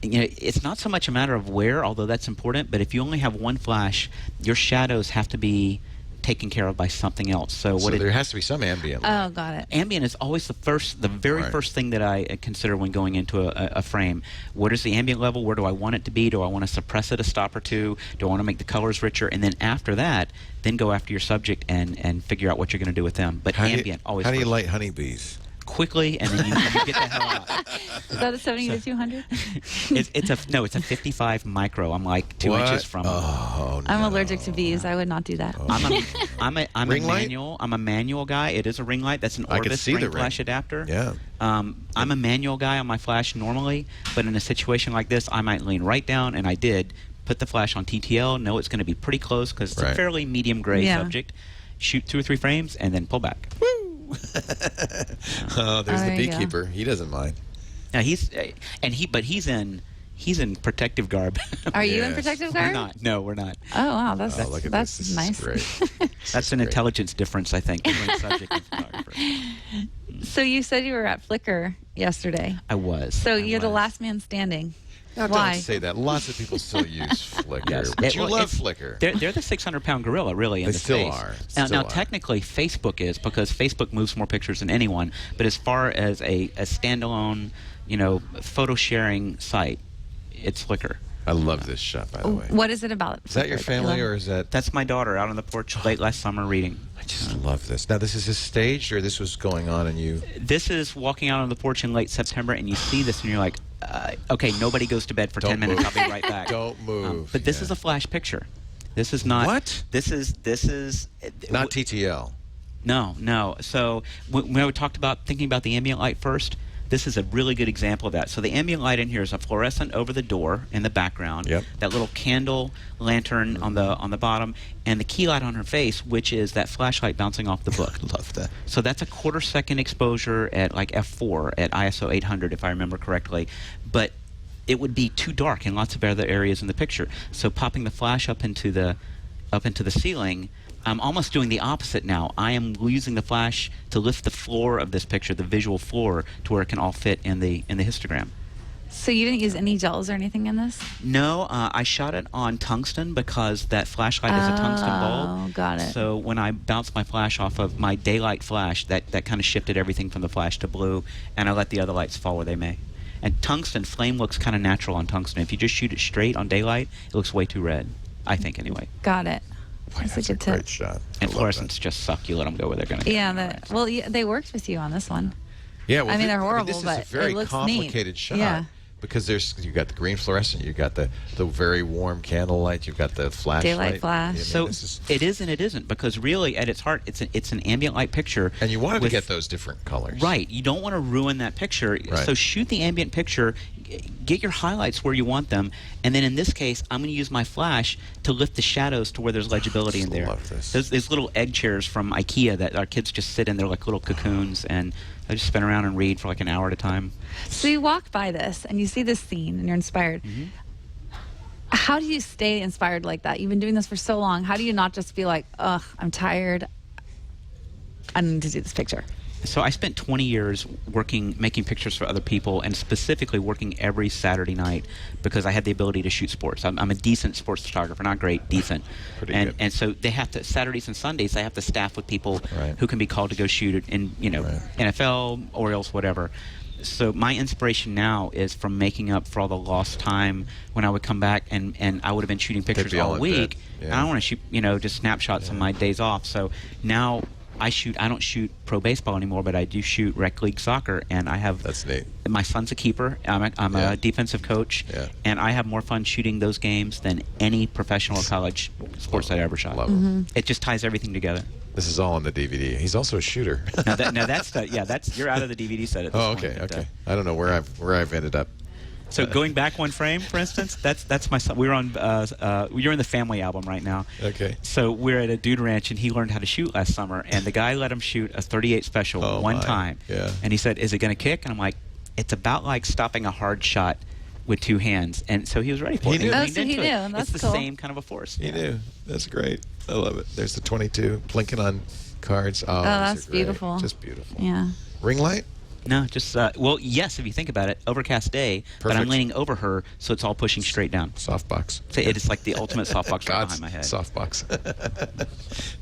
You know, it's not so much a matter of where, although that's important, but if you only have 1 flash, your shadows have to be taken care of by something else. So there has to be some ambient light. Oh, got it. Ambient is always the very first thing that I consider when going into a frame. What is the ambient level? Where do I want it to be? Do I want to suppress it a stop or two? Do I want to make the colors richer? And then after that, then go after your subject and figure out what you're going to do with them. But ambient always. How do you light honeybees? Quickly, and then you get the hell out. Is that a 70 to 200? It's a 55 micro. I'm like 2 inches from. Oh, I'm allergic to bees. I would not do that. I'm a manual guy. it is a ring light. That's an Orvis ring flash adapter. Yeah. I'm a manual guy on my flash normally, but in a situation like this, I might lean right down, and I did put the flash on TTL. Know it's going to be pretty close because it's a fairly medium gray subject. Shoot 2 or 3 frames, and then pull back. Oh, there's the beekeeper. He doesn't mind. Now he's in protective garb. Are you in protective garb? We're not. No, we're not. Oh wow, Look at that's this. nice. This is great. That's an intelligence difference, I think, between subject and photographer. So you said you were at Flickr yesterday. I was. So you're the last man standing. Now, Why? don't say that. Lots of people still use Flickr. Yes. But you love Flickr. They're the 600-pound gorilla, really, in the still space. are. Now, technically, Facebook is, because Facebook moves more pictures than anyone. But as far as a standalone, photo sharing site, it's Flickr. I love this shot, by the way. What is it about? Is that your family, or is that... That's my daughter out on the porch late last summer reading. I just love this. Now, this is a staged, or this was going on and you... This is walking out on the porch in late September, and you see this, and you're like, okay, nobody goes to bed for 10 minutes. I'll be right back. Don't move. But this is a flash picture. This is not... What? This is... Not TTL. No. So when we talked about thinking about the ambient light first, this is a really good example of that. So the ambient light in here is a fluorescent over the door in the background. Yep. That little candle lantern on the bottom, and the key light on her face, which is that flashlight bouncing off the book. Love that. So that's a 1/4 second exposure at like f4 at ISO 800, if I remember correctly. But it would be too dark in lots of other areas in the picture. So popping the flash up into the ceiling, I'm almost doing the opposite now. I am using the flash to lift the floor of this picture, the visual floor, to where it can all fit in the histogram. So you didn't use any gels or anything in this? No, I shot it on tungsten because that flashlight is a tungsten bulb. Oh, got it. So when I bounced my flash off of my daylight flash, that kind of shifted everything from the flash to blue, and I let the other lights fall where they may. And tungsten, flame looks kind of natural on tungsten. If you just shoot it straight on daylight, it looks way too red, I think, anyway. Got it. Boy, that's a great shot. And fluorescents just suck. You let them go where they're going to go. Yeah, they worked with you on this one. Yeah, well, I mean, they're horrible, this is but a very it looks complicated neat. shot. Yeah. Because you got the green fluorescent, you got the very warm candlelight, you've got the flashlight. Daylight flash. I mean, So it is and it isn't, because really at its heart it's an ambient light picture. And you wanted to get those different colors. Right. You don't want to ruin that picture. Right. So shoot the ambient picture, get your highlights where you want them, and then in this case I'm going to use my flash to lift the shadows to where there's legibility in there. Love this. There's little egg chairs from IKEA that our kids just sit in. They're like little cocoons, and I just spin around and read for like an hour at a time. So you walk by this and you see this scene and you're inspired. Mm-hmm. How do you stay inspired like that? You've been doing this for so long. How do you not just be like, ugh, I'm tired, I need to do this picture? So I spent 20 years making pictures for other people, and specifically working every Saturday night because I had the ability to shoot sports. I'm a decent sports photographer, not great, decent. Pretty good. And so they have to, Saturdays and Sundays, they have to staff with people Right. who can be called to go shoot it in, NFL, Orioles, whatever. So my inspiration now is from making up for all the lost time when I would come back and I would have been shooting pictures be all all in week. bed. Yeah. And I don't want to shoot, just snapshots on my days off. So now I don't shoot pro baseball anymore, but I do shoot rec league soccer, and I have. That's neat. My son's a keeper. I'm a defensive coach, and I have more fun shooting those games than any professional college sports I ever shot. Love it. It just ties everything together. This is all on the DVD. He's also a shooter. Now that's you're out of the DVD set at this point. Okay, okay. I don't know where I've ended up. So going back one frame, for instance, that's my son. We're on. You're in the family album right now. Okay. So we're at a dude ranch, and he learned how to shoot last summer, and the guy let him shoot a 38 special one time. Yeah. And he said, "Is it going to kick?" And I'm like, "It's about like stopping a hard shot with two hands." And so he was ready for it. He knew. Oh, leaned so he into knew. it. That's it's the cool. same kind of a force. He knew. That's great. I love it. There's the 22 blinking on cards. Oh, that's these are great. beautiful. Just beautiful. Yeah. Ring light? No, just well, yes, if you think about it, overcast day, but I'm Perfect. leaning over her, so it's all pushing straight down. Softbox. So it is like the ultimate softbox right God's behind my head. softbox.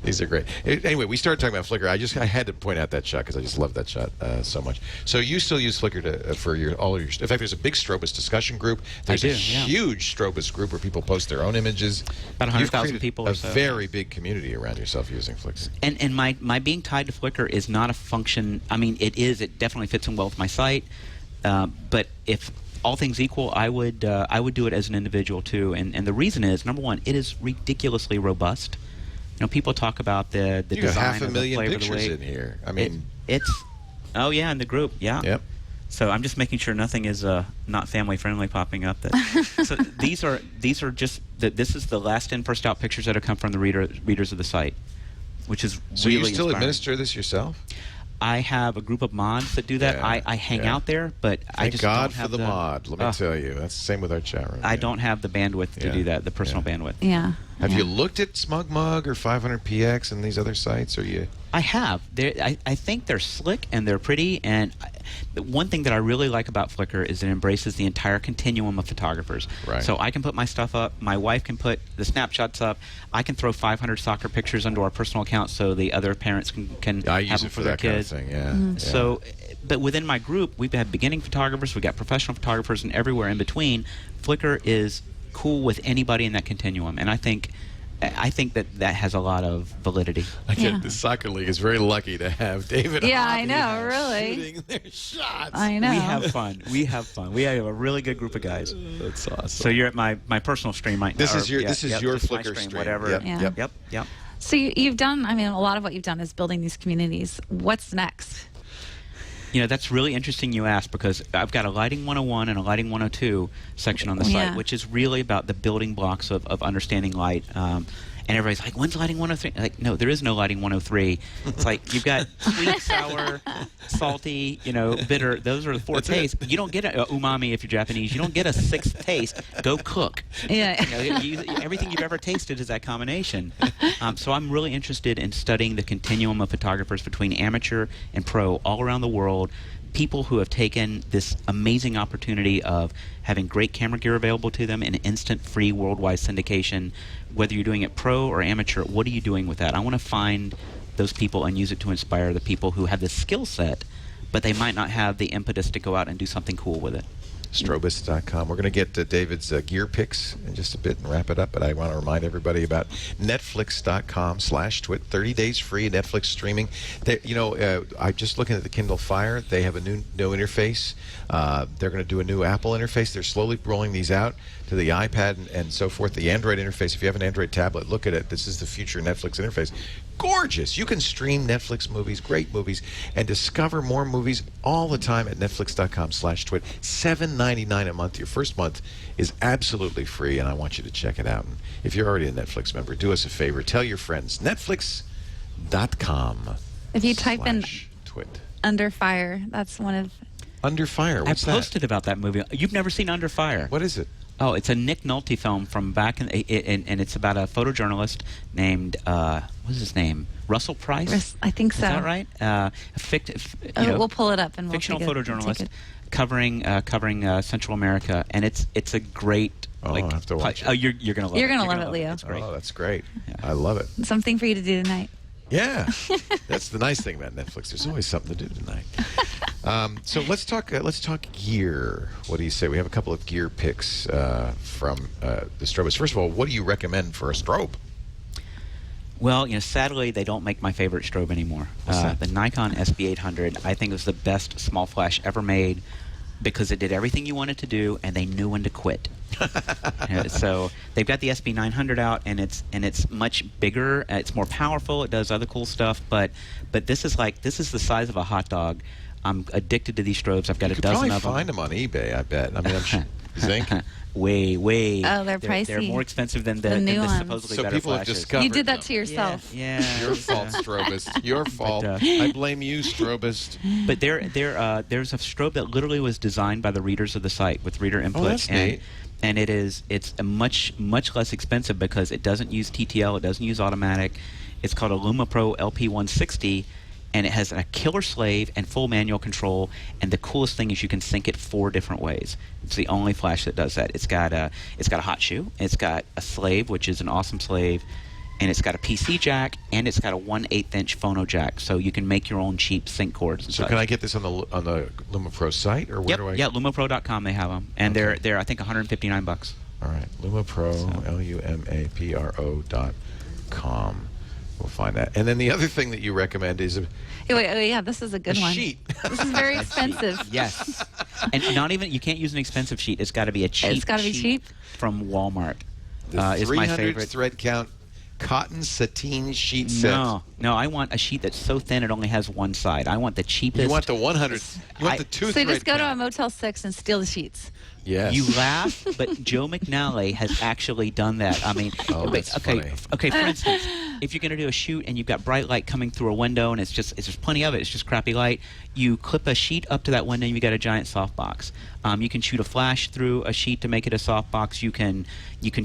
These are great. Anyway, we started talking about Flickr. I had to point out that shot because I just love that shot so much. So you still use Flickr for all your. In fact, there's a big Strobist discussion group. There's a huge Strobist group where people post their own images. About 100,000 You've created people or a so. very big community around yourself using Flickr. And my being tied to Flickr is not a function. I mean, it is. It definitely fits in well with my site. But if all things equal, I would do it as an individual too. And the reason is, number one, it is ridiculously robust. You know, people talk about the You got design 500,000 of the flavor, pictures the way in here. I mean, it's oh yeah, in the group, yeah. Yep. So I'm just making sure nothing is not family friendly popping up. So these are just this is the last in first out pictures that have come from the readers of the site, which is so really you still inspiring. administer this yourself? I have a group of mods that do that. Yeah, I hang out there, but I Thank just God don't for have the mod. Let me tell you, that's the same with our chat room. I don't have the bandwidth to do that, the personal bandwidth. Yeah. Have you looked at SmugMug or 500px and these other sites? Or you? I have. I think they're slick and they're pretty. And the one thing that I really like about Flickr is it embraces the entire continuum of photographers. Right. So I can put my stuff up. My wife can put the snapshots up. I can throw 500 soccer pictures onto our personal account so the other parents can I have use them it for for their that kind of kids. thing. Yeah. Mm-hmm. Yeah. So, but within my group, we've had beginning photographers, we've got professional photographers, and everywhere in between. Flickr is cool with anybody in that continuum, and I think that has a lot of validity. The soccer league is very lucky to have David. Yeah, Hobby I know, really. shooting their shots. I know. We have fun. We have fun. We have a really good group of guys. That's awesome. So you're at my personal stream right now. This is your just my Flickr stream. whatever. Yep. Yeah. Yep. Yep. So you've done, I mean, a lot of what you've done is building these communities. What's next? You know, that's really interesting you ask, because I've got a Lighting 101 and a Lighting 102 section on the site, which is really about the building blocks of understanding light. And everybody's like, when's Lighting 103? Like, no, there is no Lighting 103. It's like you've got sweet, sour, salty, bitter. Those are the four tastes. You don't get a umami if you're Japanese. You don't get a sixth taste. Go cook. Yeah. Everything you've ever tasted is that combination. So I'm really interested in studying the continuum of photographers between amateur and pro all around the world. People who have taken this amazing opportunity of having great camera gear available to them in instant free worldwide syndication. Whether you're doing it pro or amateur, what are you doing with that? I want to find those people and use it to inspire the people who have the skill set, but they might not have the impetus to go out and do something cool with it. Strobist.com. We're going to get to David's gear picks in just a bit and wrap it up, but I want to remind everybody about Netflix.com/twit. 30 days free Netflix streaming. I'm just looking at the Kindle Fire. They have a new interface. They're going to do a new Apple interface. They're slowly rolling these out to the iPad and so forth. The Android interface, if you have an Android tablet, look at it. This is the future Netflix interface. Gorgeous. You can stream Netflix movies, great movies, and discover more movies all the time at Netflix.com/twit. $7.99 a month. Your first month is absolutely free, and I want you to check it out. And if you're already a Netflix member, do us a favor. Tell your friends. Netflix.com. If you type in /twit. Under Fire, that's one of... Under Fire. What's I posted about that movie. You've never seen Under Fire? What is it? Oh, it's a Nick Nolte film from back in, and it's about a photojournalist named what's his name? Russell Price. I think so. Is that right? We'll pull it up and fictional we'll photojournalist covering Central America, and it's a great. Oh, I have to watch it. Oh, you're gonna love it. You're gonna love it, Leo. It's great. Oh, that's great. I love it. Something for you to do tonight. Yeah, that's the nice thing about Netflix. There's always something to do tonight. So let's talk gear. What do you say? We have a couple of gear picks from the Strobist. First of all, what do you recommend for a strobe? Well, sadly, they don't make my favorite strobe anymore. What's that? The Nikon SB800, I think, was the best small flash ever made because it did everything you wanted to do, and they knew when to quit. So they've got the SB900 out, and it's much bigger. It's more powerful. It does other cool stuff, but this is the size of a hot dog. I'm addicted to these strobes. I've got a dozen of them. You could probably find them on eBay, I bet. I mean, zinc. Way. Oh, they're pricey. They're more expensive than The new the ones. supposedly So better people have flashes. discovered You did that them. to yourself. Yeah. Your fault, strobist. Your fault. I blame you, strobist. But there's a strobe that literally was designed by the readers of the site with reader input. Oh, that's neat. And it's a much less expensive because it doesn't use TTL, it doesn't use automatic. It's called a LumaPro LP160, and it has a killer slave and full manual control. And the coolest thing is you can sync it 4 different ways. It's the only flash that does that. It's got a hot shoe, it's got a slave, which is an awesome slave, and it's got a PC jack, and it's got a 1/8 inch phono jack, so you can make your own cheap sync cords. And So such. can I get this on the LumaPro site, or where do I? Yeah, lumapro.com they have them, and Okay. they're I think $159. All right, LumaPro, LumaPro.com. We'll find that. And then the other thing that you recommend is Yeah, this is a good one. sheet. This is very expensive. Yes, and not even, you can't use an expensive sheet. It's got to be a cheap. It's gotta be sheet cheap? from Walmart. The Is my 300 favorite. thread count cotton sateen sheet set. No, I want a sheet that's so thin it only has one side. I want the cheapest. You want the 100. You want the 2 So thread just go to a count. Motel 6 and steal the sheets. Yes. You laugh, but Joe McNally has actually done that. I mean, Oh, that's funny. okay. For instance, if you're going to do a shoot and you've got bright light coming through a window and it's just plenty of it, it's just crappy light, you clip a sheet up to that window and you got a giant softbox. You can shoot a flash through a sheet to make it a softbox. You can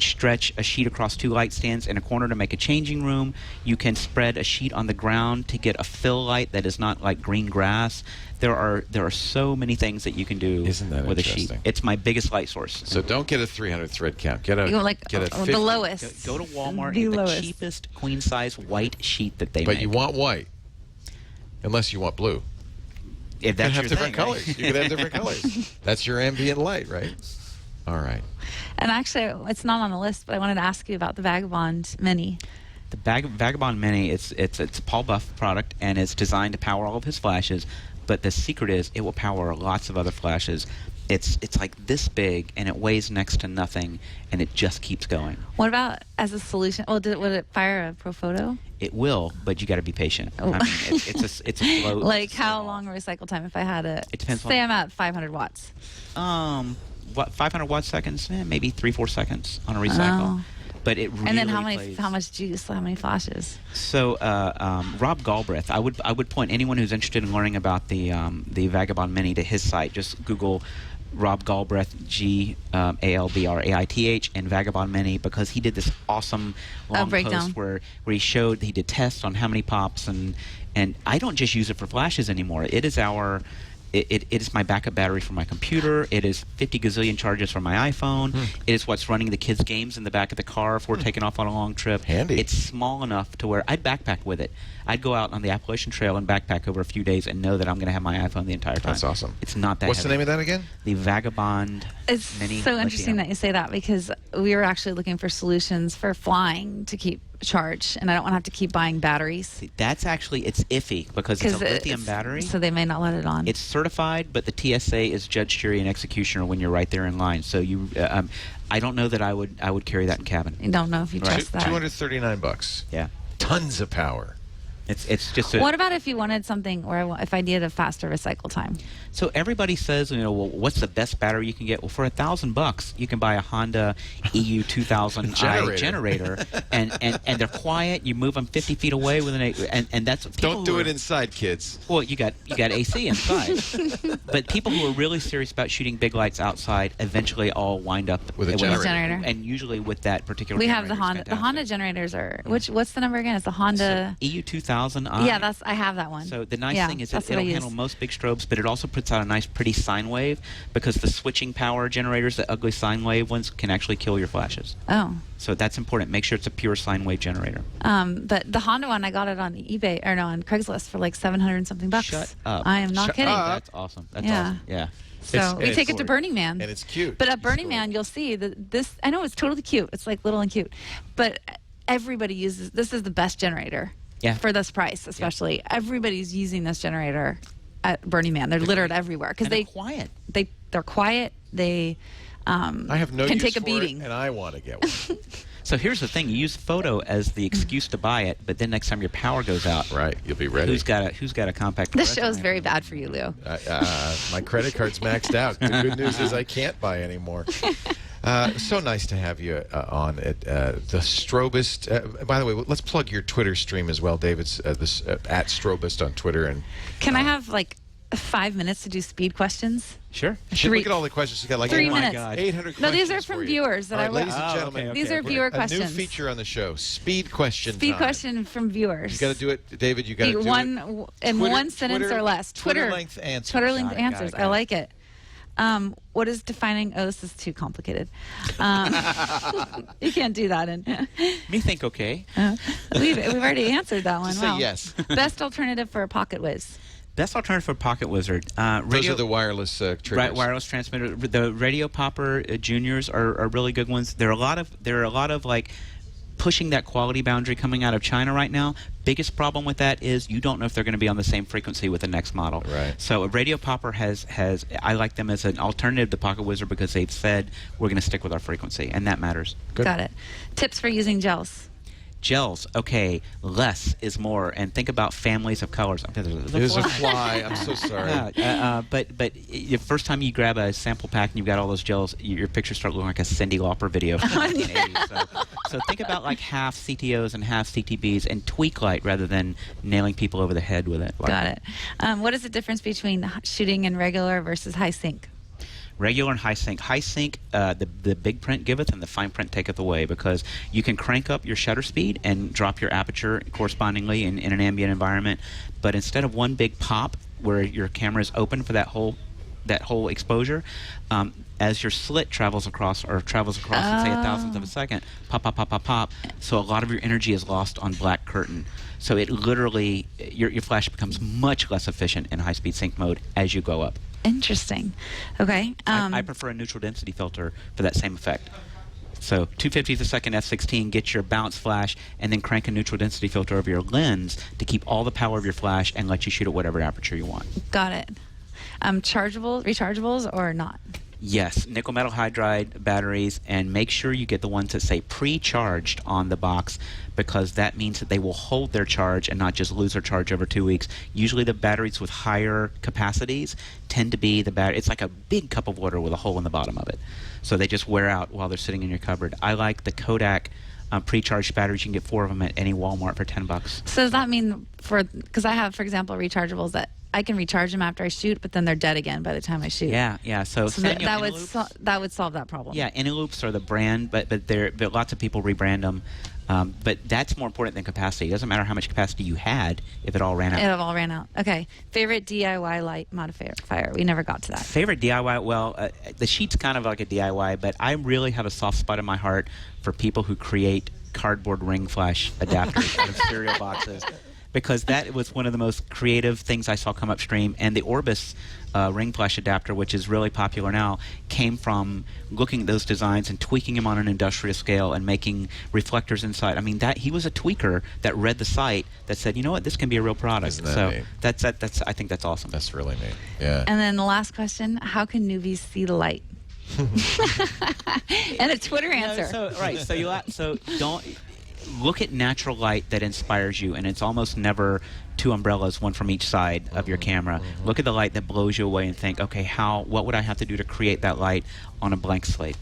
stretch a sheet across 2 light stands in a corner to make a changing room. You can spread a sheet on the ground to get a fill light that is not like green grass. There are so many things that you can do Isn't that with a sheet. interesting? It's my biggest light source. So don't get a 300 thread count. Get a You go like get a 50. the lowest. Go to Walmart The and get the lowest. cheapest queen size white sheet that they But make. you want white, unless you want blue. if You that's could have your different thing, colors. right? You could have different colors. That's your ambient light, right? All right. And actually, it's not on the list, but I wanted to ask you about the Vagabond Mini. The Vagabond Mini, it's a Paul Buff product, and it's designed to power all of his flashes. But the secret is it will power lots of other flashes. It's like this big, and it weighs next to nothing, and it just keeps going. What about as a solution? Well, would it fire a Profoto? It will, but you got to be patient. Oh. I mean, it's a float. Like how long a recycle time if I had a? It depends Say on- I'm at 500 watts. What 500 watt seconds? Maybe 3-4 seconds on a recycle. Oh. But it really And then plays. how much juice? How many flashes? So Rob Galbraith, I would point anyone who's interested in learning about the Vagabond Mini to his site. Just Google Rob Galbraith, Galbraith, and Vagabond Mini, because he did this awesome long breakdown. post where he did tests on how many pops, and I don't just use it for flashes anymore. It is It is my backup battery for my computer. It is 50 gazillion charges for my iPhone. It is what's running the kids' games in the back of the car if we're taking off on a long trip. Handy. It's small enough to where I'd backpack with it. I'd go out on the Appalachian Trail and backpack over a few days and know that I'm going to have my iPhone the entire time. That's awesome. It's not that What's the heavy. name of that again? The Vagabond It's Mini so interesting Lithium. that you say that, because we were actually looking for solutions for flying to keep charge, and I don't want to have to keep buying batteries. That's actually, it's iffy because it's a lithium battery. So they may not let it on. It's certified, but the TSA is judge, jury, and executioner when you're right there in line. So you, I don't know that I would carry that in cabin. I don't know if you trust that. $239. Yeah, Tons of power. it's just a. What about if you wanted something where if I needed a faster recycle time? So everybody says, well, what's the best battery you can get? Well, for $1,000, you can buy a Honda EU 2000i generator, and they're quiet. You move them 50 feet away with and that's people Don't do it inside, kids. Well, you got AC inside, but people who are really serious about shooting big lights outside eventually all wind up With a generator. and usually with that particular. We have the generator, Honda. it's The Honda fantastic. generators are what's the number again? It's the Honda. EU 2000i. Yeah, I have that one. So the nice Yeah, thing is that's it'll what I handle use. most big strobes, but it also puts out a nice, pretty sine wave, because the switching power generators, the ugly sine wave ones, can actually kill your flashes. Oh. So that's important. Make sure it's a pure sine wave generator. But the Honda one, I got it on eBay on Craigslist for like 700 and something bucks. Shut up. I am not Shut kidding. up. That's awesome. That's Yeah. awesome. Yeah. So It's- we and take it it's- to Burning Man. And it's cute. But at It's Burning cool. Man, you'll see that this. I know it's totally cute. It's like little and cute, but everybody uses this. Is the best generator for this price, especially. Everybody's using this generator at Burning Man. They're littered everywhere because they're quiet. They're quiet. They I have no can use take a for beating, it, and I want to get one. So here's the thing: you use photo as the excuse to buy it, but then next time your power goes out, right, you'll be ready. Who's got a compact? This show is very bad for you, Lou. My credit card's maxed out. The good news is I can't buy anymore. So nice to have you on at the Strobist. By the way, let's plug your Twitter stream as well, David's at Strobist on Twitter. And can I have like 5 minutes to do speed questions? Sure. Look at all the questions. You got like 3 minutes. 800 questions. No, these are from viewers that all I right, ladies and gentlemen. These are viewer questions. A new feature on the show: speed question. Speed question from viewers. You got to do it, David. You got to do one it in one sentence or less. Twitter length answers. Twitter length answers. I like it. What is defining? Oh, this is too complicated. You can't do that. Me think okay. We've already answered that one. Just say yes. Best alternative for a Pocket Whiz. Best alternative for Pocket Wizard. Those are the wireless triggers. Right, wireless transmitter. The Radio Popper Juniors are really good ones. There are a lot of like pushing that quality boundary coming out of China right now. Biggest problem with that is you don't know if they're going to be on the same frequency with the next model. Right. So a Radio Popper has I like them as an alternative to Pocket Wizard because they've said we're going to stick with our frequency, and that matters. Good. Got it. Tips for using gels. Gels, okay, less is more, and think about families of colors. There's a fly. I'm so sorry. But the first time you grab a sample pack and you've got all those gels, your pictures start looking like a Cyndi Lauper video from the 1980s. So think about like half CTOs and half CTBs and tweak light rather than nailing people over the head with it. Got it. What is the difference between shooting in regular versus high sync? Regular and high sync. High sync, the big print giveth and the fine print taketh away, because you can crank up your shutter speed and drop your aperture correspondingly in an ambient environment. But instead of one big pop where your camera is open for that whole exposure, as your slit travels across in say 1,000th of a second, pop, pop, pop, pop, pop. So a lot of your energy is lost on black curtain. So it literally, your flash becomes much less efficient in high-speed sync mode as you go up. Interesting. Okay. I prefer a neutral density filter for that same effect. So 250th a second f16, get your bounce flash, and then crank a neutral density filter over your lens to keep all the power of your flash and let you shoot at whatever aperture you want. Got it. Rechargeables or not? Yes, nickel metal hydride batteries, and make sure you get the ones that say pre-charged on the box, because that means that they will hold their charge and not just lose their charge over 2 weeks. Usually the batteries with higher capacities tend to be it's like a big cup of water with a hole in the bottom of it. So they just wear out while they're sitting in your cupboard. I like the Kodak pre-charged batteries. You can get 4 of them at any Walmart for $10. So does that mean because I have, for example, rechargeables that I can recharge them after I shoot, but then they're dead again by the time I shoot. Yeah. So that would solve that problem. Yeah, Iniloops are the brand, but lots of people rebrand them. But that's more important than capacity. It doesn't matter how much capacity you had if it all ran out. It all ran out. Okay. Favorite DIY light modifier? We never got to that. Favorite DIY? Well, the Sheet's kind of like a DIY, but I really have a soft spot in my heart for people who create cardboard ring flash adapters out of cereal boxes, because that was one of the most creative things I saw come upstream. And the Orbis ring flash adapter, which is really popular now, came from looking at those designs and tweaking them on an industrial scale and making reflectors inside. I mean, he was a tweaker that read the site that said, you know what, this can be a real product. Isn't that neat? That's I think that's awesome. That's really neat. Yeah. And then the last question: how can newbies see the light? And a Twitter answer. So don't look at natural light that inspires you, and it's almost never two umbrellas, one from each side of your camera. Look at the light that blows you away and think, okay, what would I have to do to create that light on a blank slate?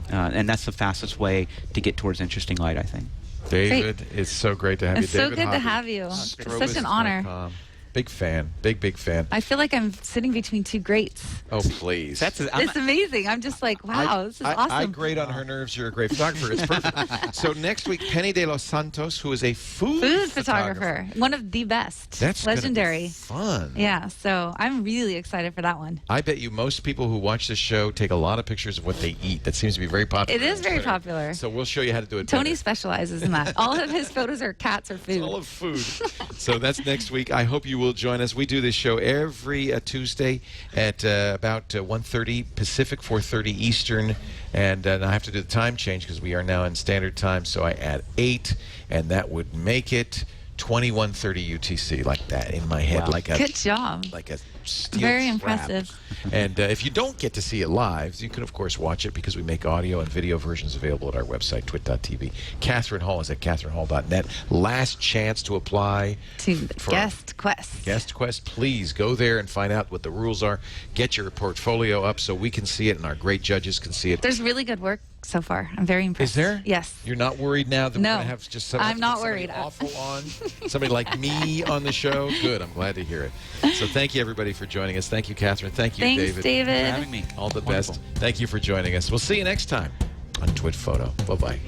And that's the fastest way to get towards interesting light, I think. David, it's so great to have you. It's so David good to Hobby, have you. It's such an honor. Big fan. Big fan. I feel like I'm sitting between two greats. Oh, please. It's amazing. I'm just like, wow, this is awesome. I grate on her nerves. You're a great photographer. It's perfect. So next week, Penny de Los Santos, who is a food photographer. One of the best. That's legendary. Fun. Yeah, so I'm really excited for that one. I bet you most people who watch this show take a lot of pictures of what they eat. That seems to be very popular. It is very popular. So we'll show you how to do it Tony better. specializes in that. All of his photos are cats or food. It's all of food. So that's next week. I hope you will will join us. We do this show every Tuesday at about 1:30 Pacific, 4:30 Eastern. And I have to do the time change because we are now in standard time. So I add 8, and that would make it 21:30 UTC, like that in my head. Wow. Like a, Good job. Like a steel Very trap. impressive. And if you don't get to see it live, you can, of course, watch it because we make audio and video versions available at our website, twit.tv. Catherine Hall is at catherinehall.net. Last chance to apply To for Guest Quest. Guest Quest. Please go there and find out what the rules are. Get your portfolio up so we can see it and our great judges can see it. There's really good work so far. I'm very impressed. Is there? Yes. You're not worried now that No. we're going to have just I'm not somebody worried. awful on? Somebody like me on the show? Good. I'm glad to hear it. So thank you, everybody, for joining us. Thank you, Catherine. Thank you, Thanks, David. David. For having me. All the Wonderful. best. Thank you for joining us. We'll see you next time on TWiT Photo. Bye-bye.